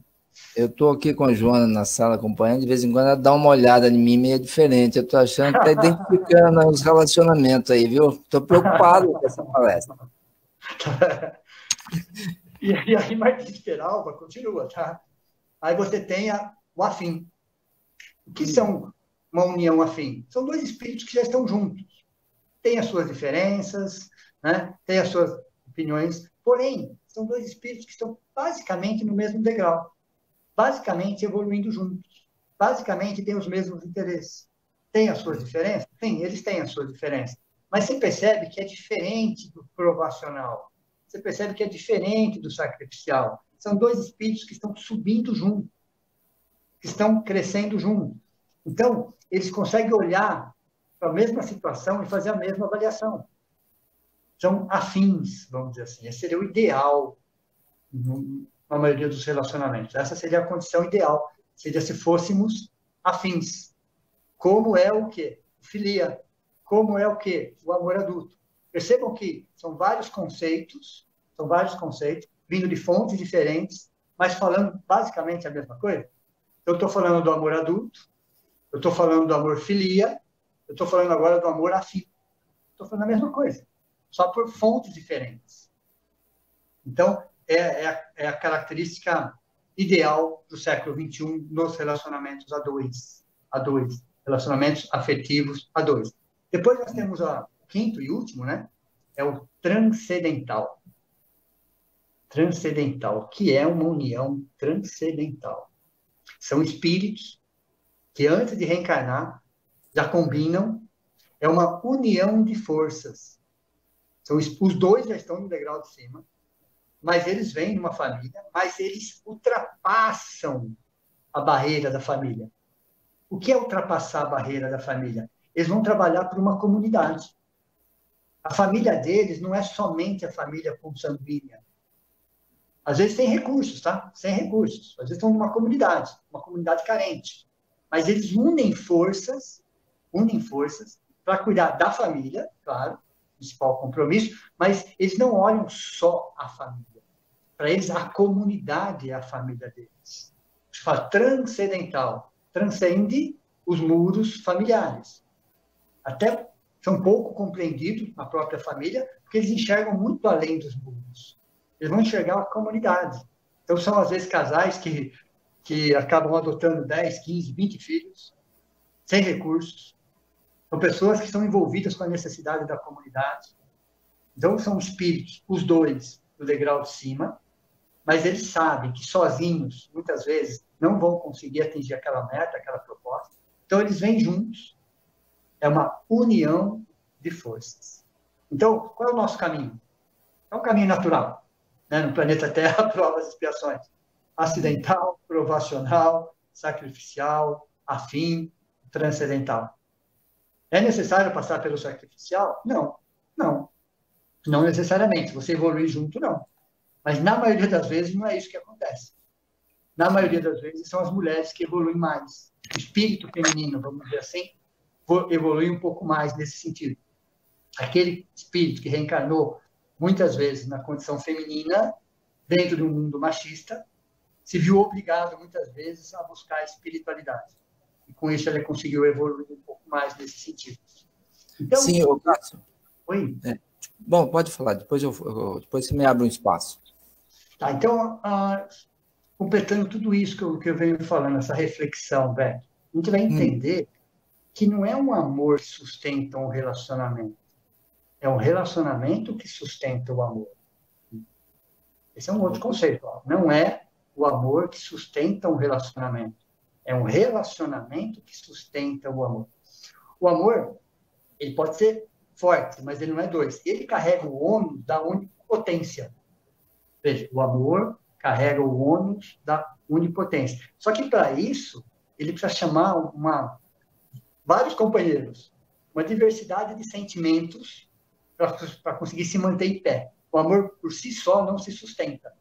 Eu estou aqui com a Joana na sala acompanhando, de vez em quando ela dá uma olhada em mim meio diferente. Eu estou achando que está identificando os relacionamentos aí, viu? Estou preocupado com essa palestra. E aí, Martins Peralva continua, tá? Aí você tem o afim. O que são uma união afim? São dois espíritos que já estão juntos. Tem as suas diferenças, né? Tem as suas opiniões, porém, são dois espíritos que estão basicamente no mesmo degrau, basicamente evoluindo juntos, basicamente têm os mesmos interesses. Tem as suas diferenças? Sim, eles têm as suas diferenças. Mas você percebe que é diferente do provacional. Você percebe que é diferente do sacrificial. São dois espíritos que estão subindo juntos, que estão crescendo juntos. Então, eles conseguem olhar para a mesma situação e fazer a mesma avaliação. São afins, vamos dizer assim. Esse seria o ideal na maioria dos relacionamentos. Essa seria a condição ideal. Seria se fôssemos afins. Como é o quê? Filia. Como é o quê? O amor adulto. Percebam que são vários conceitos, vindo de fontes diferentes, mas falando basicamente a mesma coisa. Eu estou falando do amor adulto, eu estou falando do amor filia, eu estou falando agora do amor afim. Estou falando a mesma coisa, só por fontes diferentes. Então, é a característica ideal do século XXI nos relacionamentos a dois, relacionamentos afetivos a dois. Depois nós temos o quinto e último, né? É o transcendental. Transcendental, que é uma união transcendental. São espíritos que antes de reencarnar já combinam, é uma união de forças. Os dois já estão no degrau de cima, mas eles vêm numa família, mas eles ultrapassam a barreira da família. O que é ultrapassar a barreira da família? Eles vão trabalhar por uma comunidade. A família deles não é somente a família consanguínea. Às vezes sem recursos, tá? Sem recursos. Às vezes estão numa comunidade carente. Mas eles unem forças para cuidar da família, claro, principal compromisso, mas eles não olham só a família. Para eles, a comunidade é a família deles. Se fala transcendental, transcende os muros familiares. até são pouco compreendidos na própria família, porque eles enxergam muito além dos muros. Eles vão enxergar a comunidade. Então, são, às vezes, casais que acabam adotando 10, 15, 20 filhos, sem recursos. São pessoas que estão envolvidas com a necessidade da comunidade. Então, são espíritos, os dois, do degrau de cima, mas eles sabem que sozinhos, muitas vezes, não vão conseguir atingir aquela meta, aquela proposta. Então, eles vêm juntos. É uma união de forças. Então, qual é o nosso caminho? É um caminho natural, né? No planeta Terra, provas e expiações. Acidental, provacional, sacrificial, afim, transcendental. É necessário passar pelo sacrificial? Não, não. Não necessariamente. Se você evoluir junto, não. Mas, na maioria das vezes, não é isso que acontece. Na maioria das vezes, são as mulheres que evoluem mais. O espírito feminino, vamos dizer assim, evolui um pouco mais nesse sentido. Aquele espírito que reencarnou, muitas vezes, na condição feminina, dentro de um mundo machista, se viu obrigado, muitas vezes, a buscar a espiritualidade. E, com isso, ele conseguiu evoluir um pouco mais nesse sentido. Então, sim, Cássio. Oi? Bom, pode falar, depois você me abre um espaço. Tá, então, completando tudo isso que eu venho falando, essa reflexão, velho, a gente vai entender que não é um amor que sustenta um relacionamento. É um relacionamento que sustenta o amor. Esse é um outro conceito. Não é o amor que sustenta um relacionamento. É um relacionamento que sustenta o amor. O amor, ele pode ser forte, mas ele não é dois. Ele carrega o ônus da onipotência. Veja, o amor carrega o ônus da onipotência. Só que, para isso, ele precisa chamar vários companheiros, uma diversidade de sentimentos para conseguir se manter em pé. O amor, por si só, não se sustenta.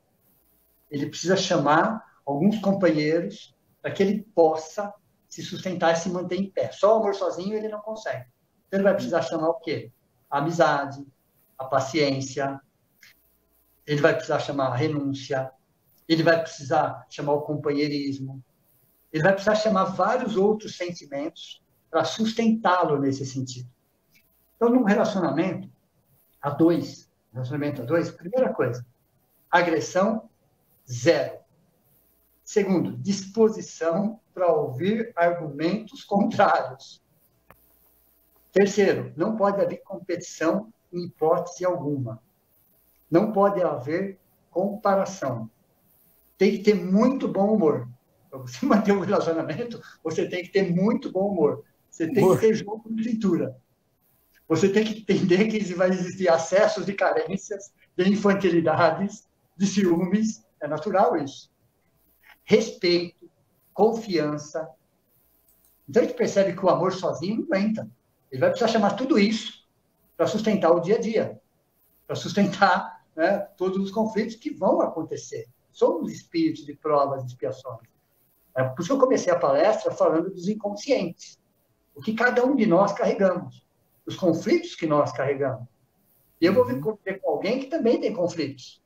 Ele precisa chamar alguns companheiros para que ele possa se sustentar e se manter em pé. Só o amor sozinho ele não consegue. Então, ele vai precisar chamar o quê? A amizade, a paciência, ele vai precisar chamar a renúncia, ele vai precisar chamar o companheirismo, ele vai precisar chamar vários outros sentimentos para sustentá-lo nesse sentido. Então, num relacionamento a dois, primeira coisa, agressão, zero. Segundo, disposição para ouvir argumentos contrários. Terceiro, não pode haver competição em hipótese alguma. Não pode haver comparação. Tem que ter muito bom humor. Para você manter um relacionamento, você tem que ter muito bom humor. Você tem que ter jogo de cintura. Você tem que entender que vai existir acessos de carências, de infantilidades, de ciúmes. É natural isso. Respeito, confiança. Então, a gente percebe que o amor sozinho não aguenta. Ele vai precisar chamar tudo isso para sustentar o dia a dia, para sustentar, né, todos os conflitos que vão acontecer. Somos espíritos de provas e expiações. Por isso que eu comecei a palestra falando dos inconscientes. O que cada um de nós carregamos. Os conflitos que nós carregamos. E eu vou conviver com alguém que também tem conflitos.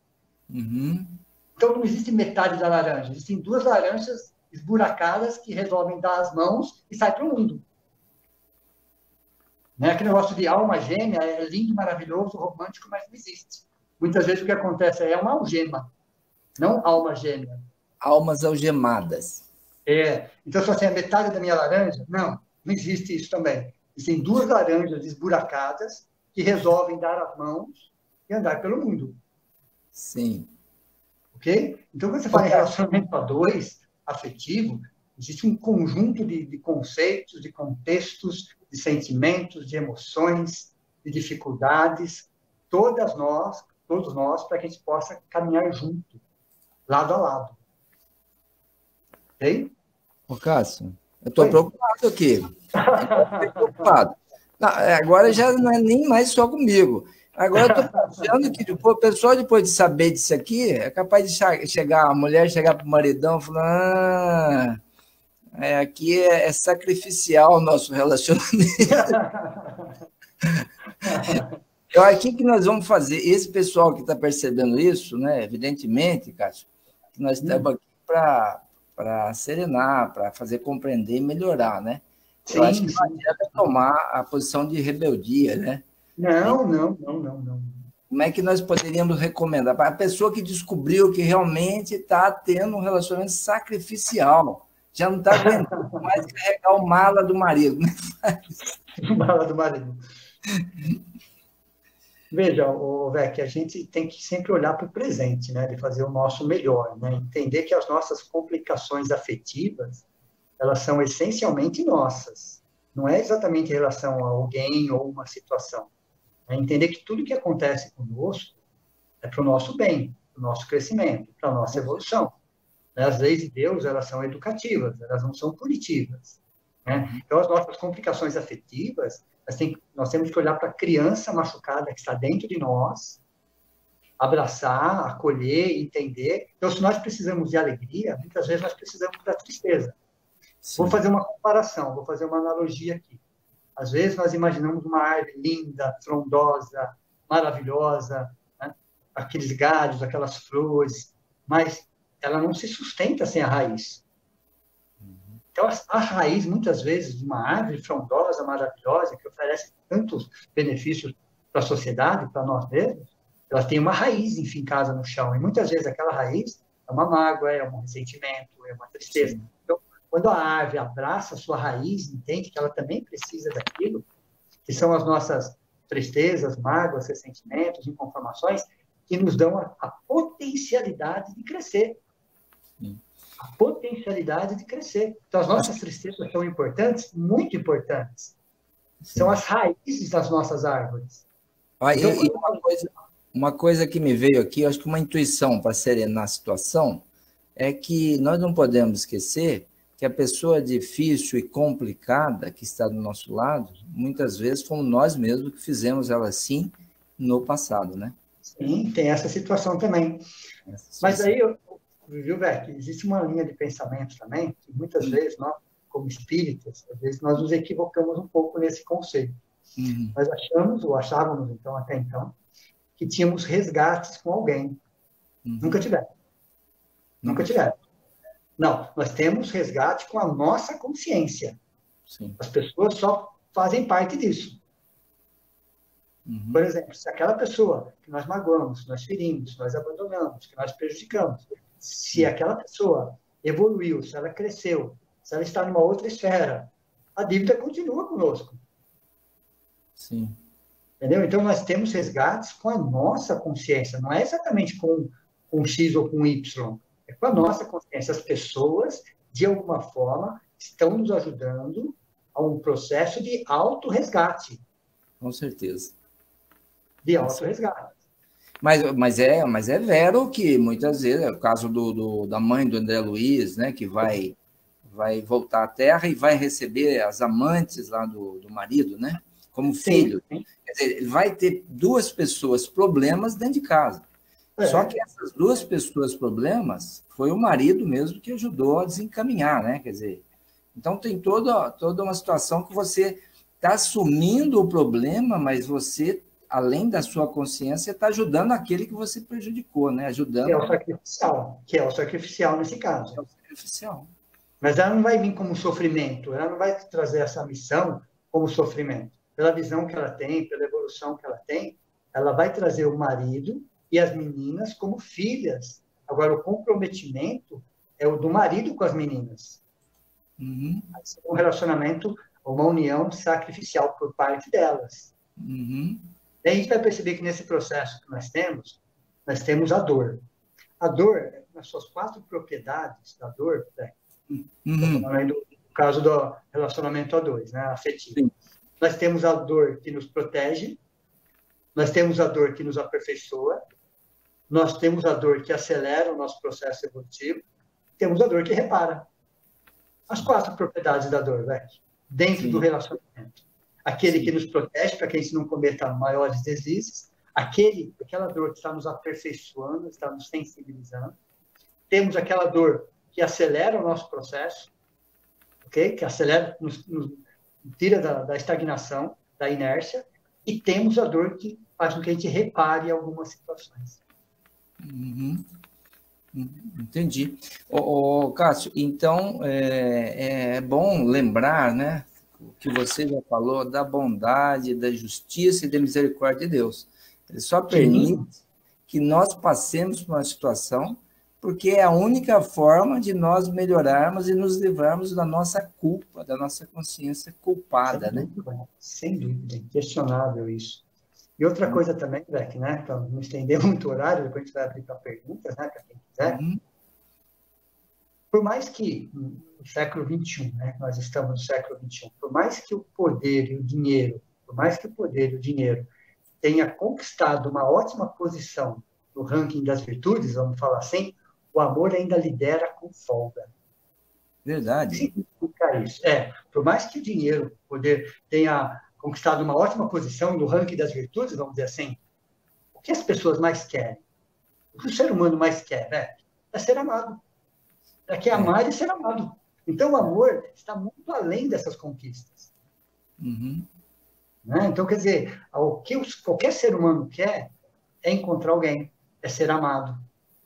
Então, não existe metade da laranja. Existem duas laranjas esburacadas que resolvem dar as mãos e saem para o mundo. Né? Aquele negócio de alma gêmea é lindo, maravilhoso, romântico, mas não existe. Muitas vezes o que acontece é uma algema, não alma gêmea. Almas algemadas. Então, se assim, a metade da minha laranja, não existe isso também. Existem duas laranjas esburacadas que resolvem dar as mãos e andar pelo mundo. Sim. Ok? Então, quando você fala em relacionamento a dois, afetivo, existe um conjunto de conceitos, de contextos, de sentimentos, de emoções, de dificuldades, todos nós, para que a gente possa caminhar junto, lado a lado. Ok? Ô, Cássio, eu estou preocupado aqui. Preocupado. Não, agora já não é nem mais só comigo. Agora eu estou pensando que o pessoal, depois de saber disso aqui, é capaz de a mulher chegar para o maridão e falar: aqui é sacrificial o nosso relacionamento. Então, aqui que nós vamos fazer, esse pessoal que está percebendo isso, né, evidentemente, Cássio, que nós estamos aqui para serenar, para fazer compreender e melhorar, né? Eu acho Sim, que não sim. adianta tomar a posição de rebeldia, né? Não, não, não, não, não. Como é que nós poderíamos recomendar? Para a pessoa que descobriu que realmente está tendo um relacionamento sacrificial, já não está aguentando mais carregar o mala do marido. Bala do marido. Veja, o Vec, a gente tem que sempre olhar para o presente, né? De fazer o nosso melhor, né? Entender que as nossas complicações afetivas, elas são essencialmente nossas. Não é exatamente em relação a alguém ou uma situação. É entender que tudo que acontece conosco é para o nosso bem, para o nosso crescimento, para a nossa evolução. Né? As leis de Deus, elas são educativas, elas não são punitivas. Né? Então, as nossas complicações afetivas, nós temos que olhar para a criança machucada que está dentro de nós, abraçar, acolher, entender. Então, se nós precisamos de alegria, muitas vezes nós precisamos da tristeza. Sim. Vou fazer uma comparação, vou fazer uma analogia aqui. Às vezes nós imaginamos uma árvore linda, frondosa, maravilhosa, né? Aqueles galhos, aquelas flores, mas ela não se sustenta sem a raiz. Então, a raiz, muitas vezes, de uma árvore frondosa, maravilhosa, que oferece tantos benefícios para a sociedade, para nós mesmos, ela tem uma raiz enfincada no chão. E muitas vezes aquela raiz é uma mágoa, é um ressentimento, é uma tristeza. Sim. Então, quando a árvore abraça a sua raiz, entende que ela também precisa daquilo, que são as nossas tristezas, mágoas, ressentimentos, inconformações, que nos dão a potencialidade de crescer. Sim. A potencialidade de crescer. Então, as nossas tristezas são importantes, muito importantes. Sim. São as raízes das nossas árvores. Então, e uma coisa que me veio aqui, eu acho que uma intuição para serenar a situação, é que nós não podemos esquecer que a pessoa difícil e complicada que está do nosso lado, muitas vezes fomos nós mesmos que fizemos ela assim no passado, né? Sim, tem essa situação também. Mas aí, viu, Beck, existe uma linha de pensamento também, que muitas vezes nós, como espíritas, às vezes nós nos equivocamos um pouco nesse conceito. Nós achamos, ou achávamos então, até então, que tínhamos resgates com alguém. Nunca tivemos. Nunca tivemos. Não, nós temos resgate com a nossa consciência. Sim. As pessoas só fazem parte disso. Por exemplo, se aquela pessoa que nós magoamos, que nós ferimos, que nós abandonamos, que nós prejudicamos, se aquela pessoa evoluiu, se ela cresceu, se ela está numa outra esfera, a dívida continua conosco. Sim. Entendeu? Então, nós temos resgates com a nossa consciência, não é exatamente com X ou com Y, é com a nossa consciência. As pessoas, de alguma forma, estão nos ajudando a um processo de autorresgate. Com certeza. De autorresgate. Mas é vero que, muitas vezes, é o caso da mãe do André Luiz, né, que vai voltar à Terra e vai receber as amantes lá do marido, né, como filho. Sim. Quer dizer, ele vai ter duas pessoas problemas dentro de casa. Só que essas duas pessoas problemas foi o marido mesmo que ajudou a desencaminhar, né? Quer dizer, então tem toda uma situação que você está assumindo o problema, mas você, além da sua consciência, está ajudando aquele que você prejudicou, né? Ajudando. Que é o sacrificial nesse caso. É o sacrificial. Mas ela não vai vir como sofrimento, ela não vai trazer essa missão como sofrimento. Pela visão que ela tem, pela evolução que ela tem, ela vai trazer o marido e as meninas como filhas. Agora, o comprometimento é o do marido com as meninas. Um relacionamento, uma união sacrificial por parte delas. E a gente vai perceber que nesse processo que nós temos a dor. A dor, nas suas 4 propriedades da dor, no caso do relacionamento a 2, né, afetivo. Sim. Nós temos a dor que nos protege, nós temos a dor que nos aperfeiçoa, nós temos a dor que acelera o nosso processo evolutivo, temos a dor que repara. As 4 propriedades da dor, dentro Sim. do relacionamento. Aquele Sim. que nos protege para que a gente não cometa maiores deslizes, aquela dor que está nos aperfeiçoando, está nos sensibilizando. Temos aquela dor que acelera o nosso processo, okay? Que acelera, nos tira da estagnação, da inércia, e temos a dor que faz com que a gente repare algumas situações. Entendi. Cássio, então é bom lembrar, né, o que você já falou, da bondade, da justiça e da misericórdia de Deus. Ele só permite que nós passemos por uma situação, porque é a única forma de nós melhorarmos e nos livrarmos da nossa culpa, da nossa consciência culpada, né? Sem dúvida, inquestionável isso. E outra coisa também, Beck, né, para não estender muito o horário, depois a gente vai abrir para perguntas, né, para quem quiser. Por mais que no século XXI, né, nós estamos no século XXI, por mais que o poder e o dinheiro, tenha conquistado uma ótima posição no ranking das virtudes, vamos falar assim, o amor ainda lidera com folga. Verdade. O que significa isso? Por mais que o dinheiro, o poder, tenha conquistado uma ótima posição no ranking das virtudes, vamos dizer assim, o que as pessoas mais querem? O que o ser humano mais quer, né? É ser amado. É amar e ser amado. Então, o amor está muito além dessas conquistas. Né? Então, quer dizer, o que qualquer ser humano quer é encontrar alguém, é ser amado,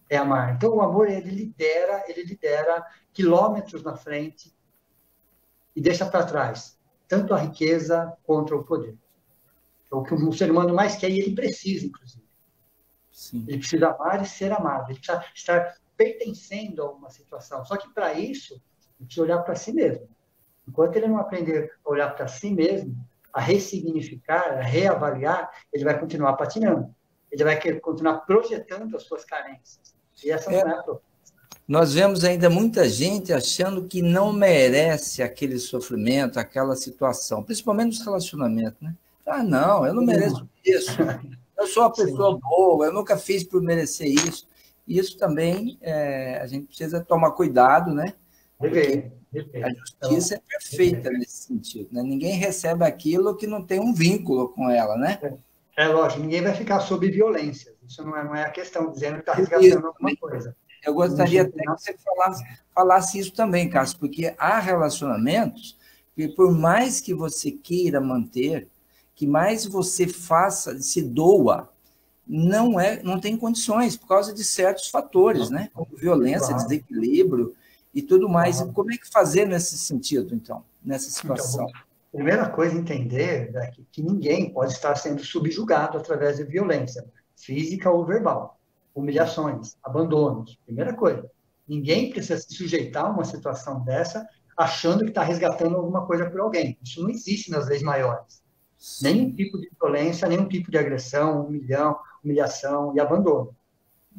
é amar. Então, o amor, ele lidera quilômetros na frente e deixa para trás tanto a riqueza quanto o poder. Então, o que o ser humano mais quer, e ele precisa, inclusive. Sim. Ele precisa amar e ser amado. Ele precisa estar pertencendo a uma situação. Só que, para isso, ele precisa olhar para si mesmo. Enquanto ele não aprender a olhar para si mesmo, a ressignificar, a reavaliar, ele vai continuar patinando. Ele vai continuar projetando as suas carências. E essa não é a proposta. Nós vemos ainda muita gente achando que não merece aquele sofrimento, aquela situação, principalmente nos relacionamentos, né? Ah, não, eu não mereço isso. Eu sou uma pessoa boa, eu nunca fiz por merecer isso. Isso também a gente precisa tomar cuidado, né? Porque a justiça é perfeita nesse sentido, né? Ninguém recebe aquilo que não tem um vínculo com ela, né? É lógico, ninguém vai ficar sob violência. Isso não é a questão, dizendo que está resgatando alguma coisa. Eu gostaria até que você falasse isso também, Cássio, porque há relacionamentos que, por mais que você queira manter, que mais você faça, se doa, não tem condições, por causa de certos fatores, né? Como violência, desequilíbrio e tudo mais. E como é que fazer nesse sentido, então, nessa situação? Então, primeira coisa, entender que ninguém pode estar sendo subjugado através de violência, física ou verbal. Humilhações, abandonos, primeira coisa. Ninguém precisa se sujeitar a uma situação dessa achando que está resgatando alguma coisa por alguém. Isso não existe nas leis maiores. Nenhum tipo de violência, nenhum tipo de agressão, humilhação e abandono.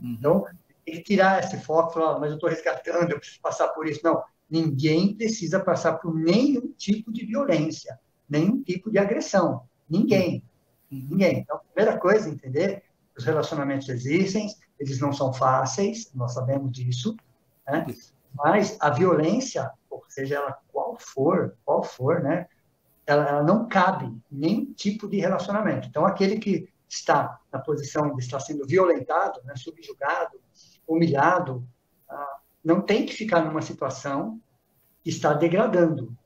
Então, tem que tirar esse foco e falar, mas eu estou resgatando, eu preciso passar por isso. Não, ninguém precisa passar por nenhum tipo de violência, nenhum tipo de agressão. Ninguém. Ninguém. Então, a primeira coisa, entender, os relacionamentos existem, eles não são fáceis, nós sabemos disso, né? Mas a violência, seja ela qual for, né? Ela não cabe em nenhum tipo de relacionamento. Então, aquele que está na posição de estar sendo violentado, né, subjugado, humilhado, não tem que ficar numa situação que está degradando.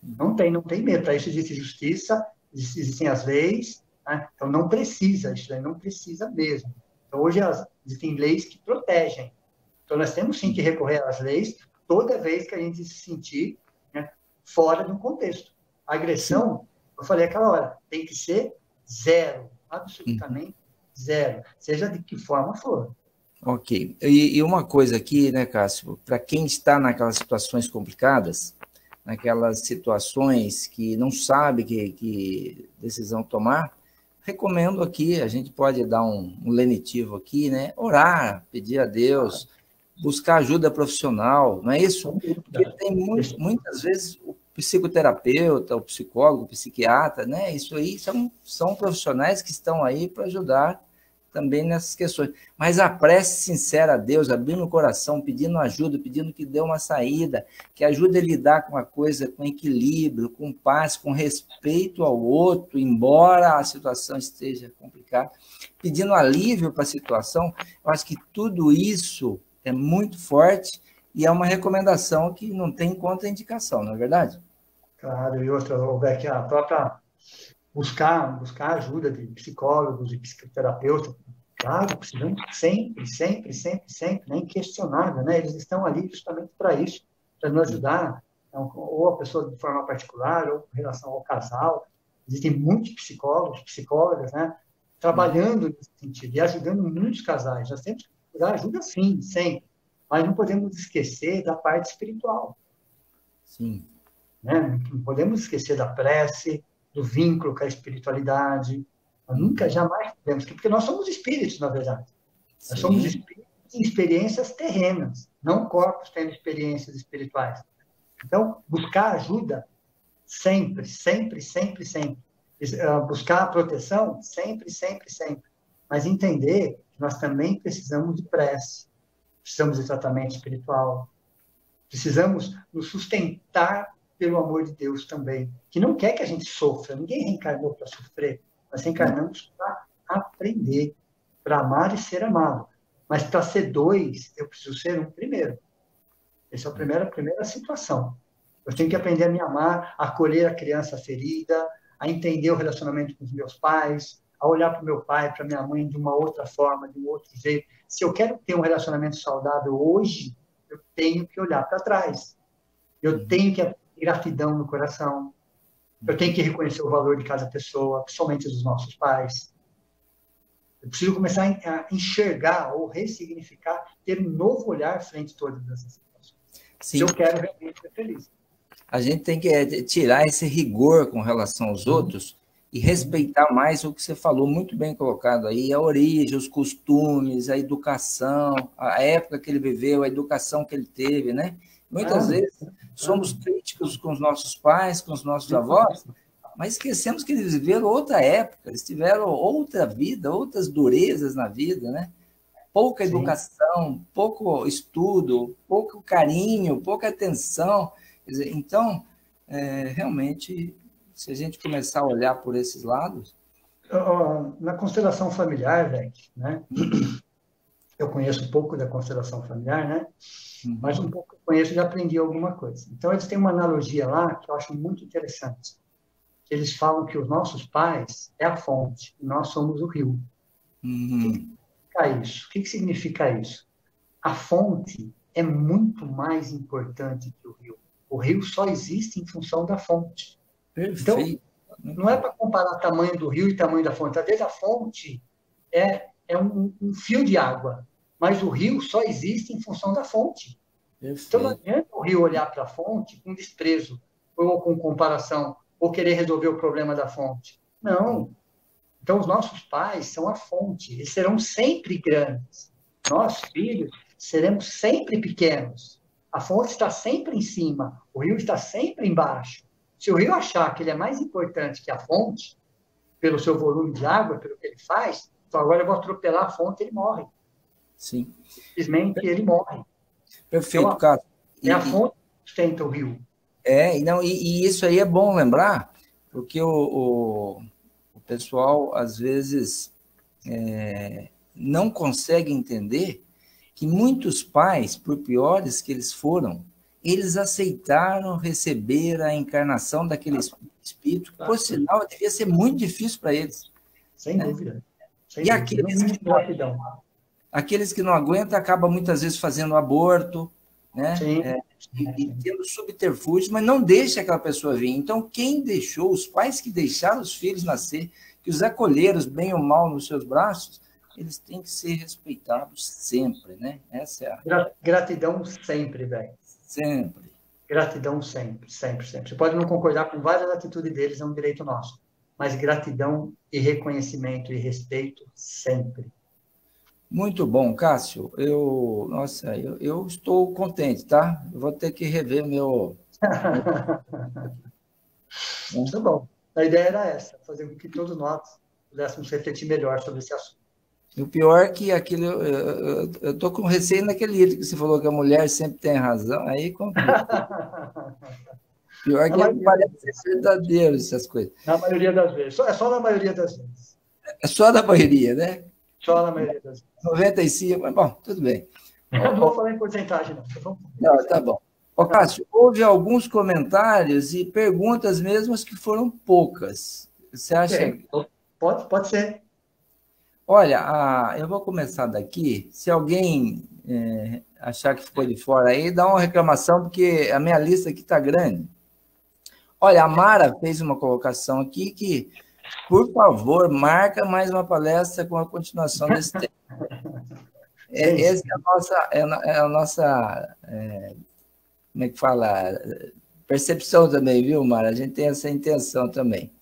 Não tem medo. Para isso existe justiça, existem as leis, né? Então não precisa, isso aí não precisa mesmo. Então, hoje existem leis que protegem. Então nós temos sim que recorrer às leis toda vez que a gente se sentir, né, fora de um contexto. A agressão, eu falei aquela hora, tem que ser zero, absolutamente zero, seja de que forma for. Ok. E uma coisa aqui, né, Cássio, para quem está naquelas situações complicadas, naquelas situações que não sabe que decisão tomar, recomendo aqui, a gente pode dar um lenitivo aqui, né? Orar, pedir a Deus, buscar ajuda profissional, não é isso? Porque tem muitas vezes o psicoterapeuta, o psicólogo, o psiquiatra, né? Isso aí são profissionais que estão aí para ajudar também nessas questões. Mas a prece sincera a Deus, abrindo o coração, pedindo ajuda, pedindo que dê uma saída, que ajude a lidar com a coisa com equilíbrio, com paz, com respeito ao outro, embora a situação esteja complicada, pedindo alívio para a situação. Eu acho que tudo isso é muito forte e é uma recomendação que não tem contraindicação, não é verdade? Claro, e outra, Beck, a própria buscar ajuda de psicólogos e psicoterapeutas, claro, precisamos sempre, né, inquestionável, né? Eles estão ali justamente para isso, para nos ajudar Então, ou a pessoa de forma particular, ou em relação ao casal. Existem muitos psicólogos, psicólogas, né, trabalhando nesse sentido e ajudando muitos casais. Nós temos que procurar ajuda, sim, sempre, mas não podemos esquecer da parte espiritual. Sim. Né? Não podemos esquecer da prece, do vínculo com a espiritualidade. Nós nunca, jamais podemos, porque nós somos espíritos, na verdade. Nós somos espíritos em experiências terrenas, não corpos tendo experiências espirituais. Então, buscar ajuda sempre, sempre, sempre, sempre. Buscar a proteção sempre, sempre, sempre. Mas entender que nós também precisamos de prece, precisamos de tratamento espiritual, precisamos nos sustentar pelo amor de Deus também, que não quer que a gente sofra. Ninguém reencarnou para sofrer. Nós reencarnamos para aprender, para amar e ser amado. Mas para ser dois, eu preciso ser um primeiro. Essa é a primeira situação. Eu tenho que aprender a me amar, a acolher a criança ferida, a entender o relacionamento com os meus pais, a olhar para o meu pai, para minha mãe de uma outra forma, de um outro jeito. Se eu quero ter um relacionamento saudável hoje, eu tenho que olhar para trás. Eu tenho que ter gratidão no coração. Eu tenho que reconhecer o valor de cada pessoa, principalmente dos nossos pais. Eu preciso começar a enxergar ou ressignificar, ter um novo olhar frente a todas essas situações. Sim. Se eu quero realmente ser feliz. A gente tem que tirar esse rigor com relação aos outros e respeitar mais o que você falou, muito bem colocado aí, a origem, os costumes, a educação, a época que ele viveu, a educação que ele teve, né? Muitas vezes somos críticos com os nossos pais, com os nossos avós, mas esquecemos que eles viveram outra época, eles tiveram outra vida, outras durezas na vida, né? Pouca educação, pouco estudo, pouco carinho, pouca atenção. Quer dizer, então, realmente, se a gente começar a olhar por esses lados... Na constelação familiar, velho, né? Eu conheço um pouco da constelação familiar, né? Mas um pouco que eu conheço, já aprendi alguma coisa. Então, eles têm uma analogia lá que eu acho muito interessante. Eles falam que os nossos pais é a fonte, e nós somos o rio. O que significa isso? A fonte é muito mais importante que o rio. O rio só existe em função da fonte. Perfeito. Então, não é para comparar o tamanho do rio e o tamanho da fonte. Às vezes a fonte é um fio de água, mas o rio só existe em função da fonte. Perfeito. Então, não adianta o rio olhar para a fonte com desprezo, ou com comparação, ou querer resolver o problema da fonte. Não. Então, os nossos pais são a fonte. Eles serão sempre grandes. Nós, filhos, seremos sempre pequenos. A fonte está sempre em cima, o rio está sempre embaixo. Se o rio achar que ele é mais importante que a fonte, pelo seu volume de água, pelo que ele faz, então agora eu vou atropelar a fonte, ele morre. Sim. Simplesmente ele morre. Perfeito, então, Cássio. É a fonte que sustenta o rio. E isso aí é bom lembrar, porque o pessoal, às vezes, não consegue entender que muitos pais, por piores que eles foram, eles aceitaram receber a encarnação daquele espírito, que, por sinal, devia ser muito difícil para eles. Sem dúvida. E aqueles que não aguentam acabam muitas vezes fazendo aborto, né? E tendo subterfúgio, mas não deixa aquela pessoa vir. Então, quem deixou, os pais que deixaram os filhos nascer, que os acolheram bem ou mal nos seus braços, eles têm que ser respeitados sempre, né? Essa é a... Gratidão sempre, velho. Sempre. Gratidão sempre, sempre, sempre. Você pode não concordar com várias atitudes deles, é um direito nosso. Mas gratidão e reconhecimento e respeito sempre. Muito bom, Cássio. Eu estou contente, tá? Eu vou ter que rever meu... Tá bom. A ideia era essa, fazer com que todos nós pudéssemos refletir melhor sobre esse assunto. E o pior é que aquilo... Eu estou com receio naquele item que você falou que a mulher sempre tem razão, aí complica. Pior é que não parece ser verdadeiro essas coisas. Na maioria das vezes. É só na maioria das vezes. É só na maioria, né? Só na maioria das vezes. 95, mas bom, tudo bem. Não vou falar em porcentagem, não. Não, tá bom. Ô, Cássio, houve alguns comentários e perguntas mesmo que foram poucas. Você acha... Pode ser. Olha, eu vou começar daqui. Se alguém achar que ficou de fora aí, dá uma reclamação, porque a minha lista aqui está grande. Olha, a Mara fez uma colocação aqui que, por favor, marca mais uma palestra com a continuação desse tema. Essa é a nossa como é que fala? Percepção também, viu, Mara? A gente tem essa intenção também.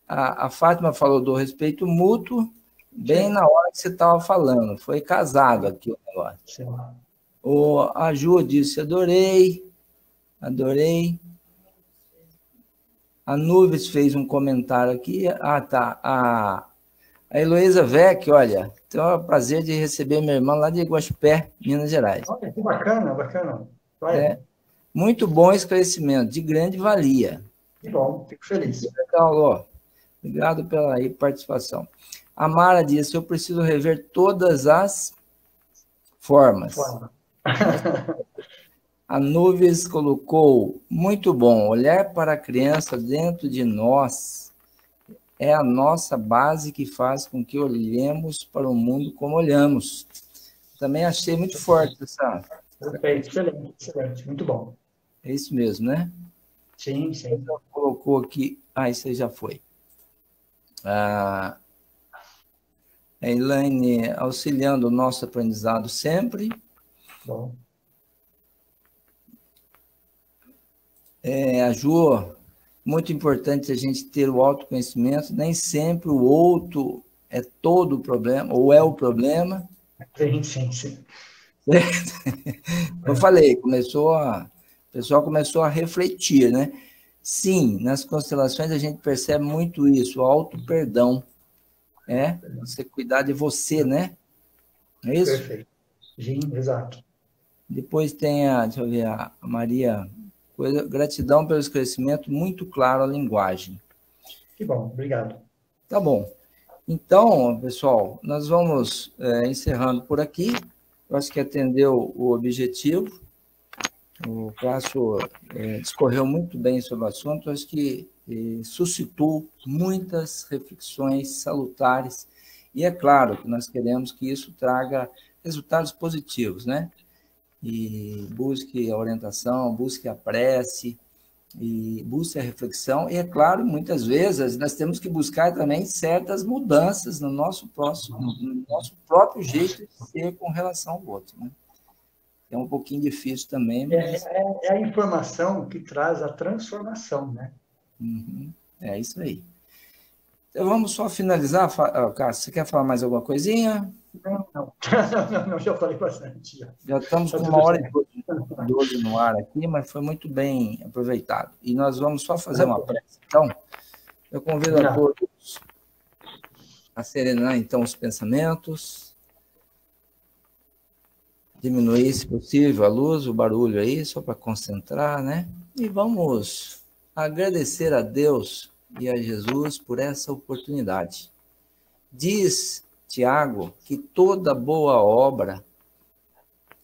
A Fátima falou do respeito mútuo, bem na hora que você estava falando. Foi casado aqui o negócio. A Ju disse, adorei. A Nuves fez um comentário aqui. Tá. A Heloísa Vec, olha, tenho o prazer de receber minha irmã lá de Guaxupé, Minas Gerais. Olha, que bacana. Muito bom esclarecimento, de grande valia. Que bom, fico feliz. Legal, Ló. Obrigado pela participação. A Mara disse, eu preciso rever todas as formas. A Nuves colocou, muito bom, olhar para a criança dentro de nós é a nossa base que faz com que olhemos para o mundo como olhamos. Também achei muito forte essa... Perfeito, excelente, muito bom. É isso mesmo, né? Sim. Ela colocou aqui... isso aí já foi. A Elaine auxiliando o nosso aprendizado sempre. Bom. A Ju, muito importante a gente ter o autoconhecimento, nem sempre o outro é todo o problema, ou é o problema. Sim. Eu falei, o pessoal começou a refletir, né? Sim, nas constelações a gente percebe muito isso, o auto-perdão. Você cuidar de você, né? É isso? Perfeito. Sim, exato. Depois tem deixa eu ver, a Maria... Gratidão pelo esclarecimento, muito claro a linguagem. Que bom, obrigado. Tá bom. Então, pessoal, nós vamos encerrando por aqui. Eu acho que atendeu o objetivo. O Cássio discorreu muito bem sobre o assunto. Eu acho que suscitou muitas reflexões salutares. E é claro que nós queremos que isso traga resultados positivos, né? E busque a orientação, busque a prece, e busque a reflexão. E, é claro, muitas vezes nós temos que buscar também certas mudanças no nosso próprio jeito de ser com relação ao outro, né? É um pouquinho difícil também, mas... É a informação que traz a transformação, né? É isso aí. Então, vamos só finalizar. Cássio, você quer falar mais alguma coisinha? Não, já falei bastante. Já estamos com 1h12 no ar aqui, mas foi muito bem aproveitado. E nós vamos só fazer uma prece. Então, eu convido a todos a serenar, então, os pensamentos, diminuir, se possível, a luz, o barulho aí, só para concentrar, né? E vamos agradecer a Deus e a Jesus por essa oportunidade. Diz Tiago que toda boa obra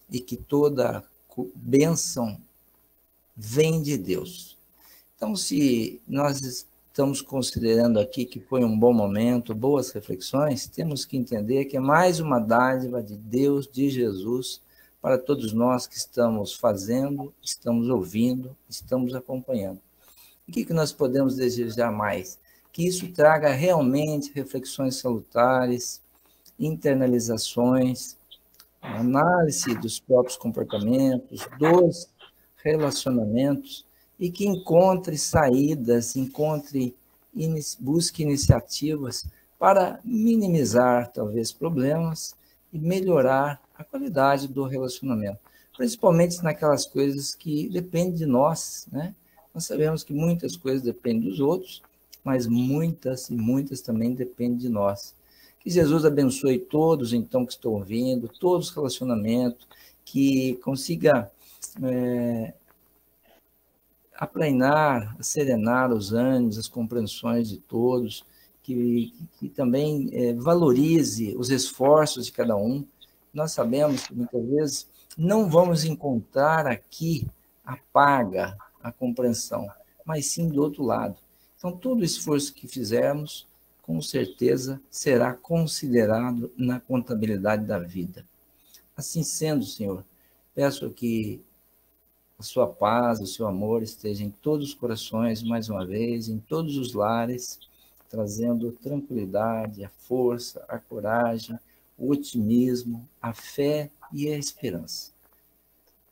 e que toda bênção vem de Deus. Então, se nós estamos considerando aqui que foi um bom momento, boas reflexões, temos que entender que é mais uma dádiva de Deus, de Jesus, para todos nós que estamos fazendo, estamos ouvindo, estamos acompanhando. O que nós podemos desejar mais? Que isso traga realmente reflexões salutares, internalizações, análise dos próprios comportamentos, dos relacionamentos, e que encontre saídas, busque iniciativas para minimizar, talvez, problemas e melhorar a qualidade do relacionamento, principalmente naquelas coisas que dependem de nós, né? Nós sabemos que muitas coisas dependem dos outros, mas muitas também dependem de nós. Que Jesus abençoe todos, então, que estão ouvindo, todos os relacionamentos, que consiga aplainar, serenar os ânimos, as compreensões de todos, que também valorize os esforços de cada um. Nós sabemos que, muitas vezes, não vamos encontrar aqui a paga, a compreensão, mas sim do outro lado. Então, todo o esforço que fizermos, com certeza será considerado na contabilidade da vida. Assim sendo, Senhor, peço que a sua paz, o seu amor esteja em todos os corações, mais uma vez, em todos os lares, trazendo tranquilidade, a força, a coragem, o otimismo, a fé e a esperança.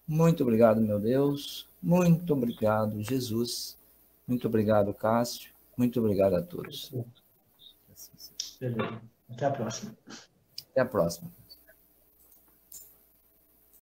Muito obrigado, meu Deus. Muito obrigado, Jesus. Muito obrigado, Cássio. Muito obrigado a todos. Beleza. Até a próxima. Até a próxima.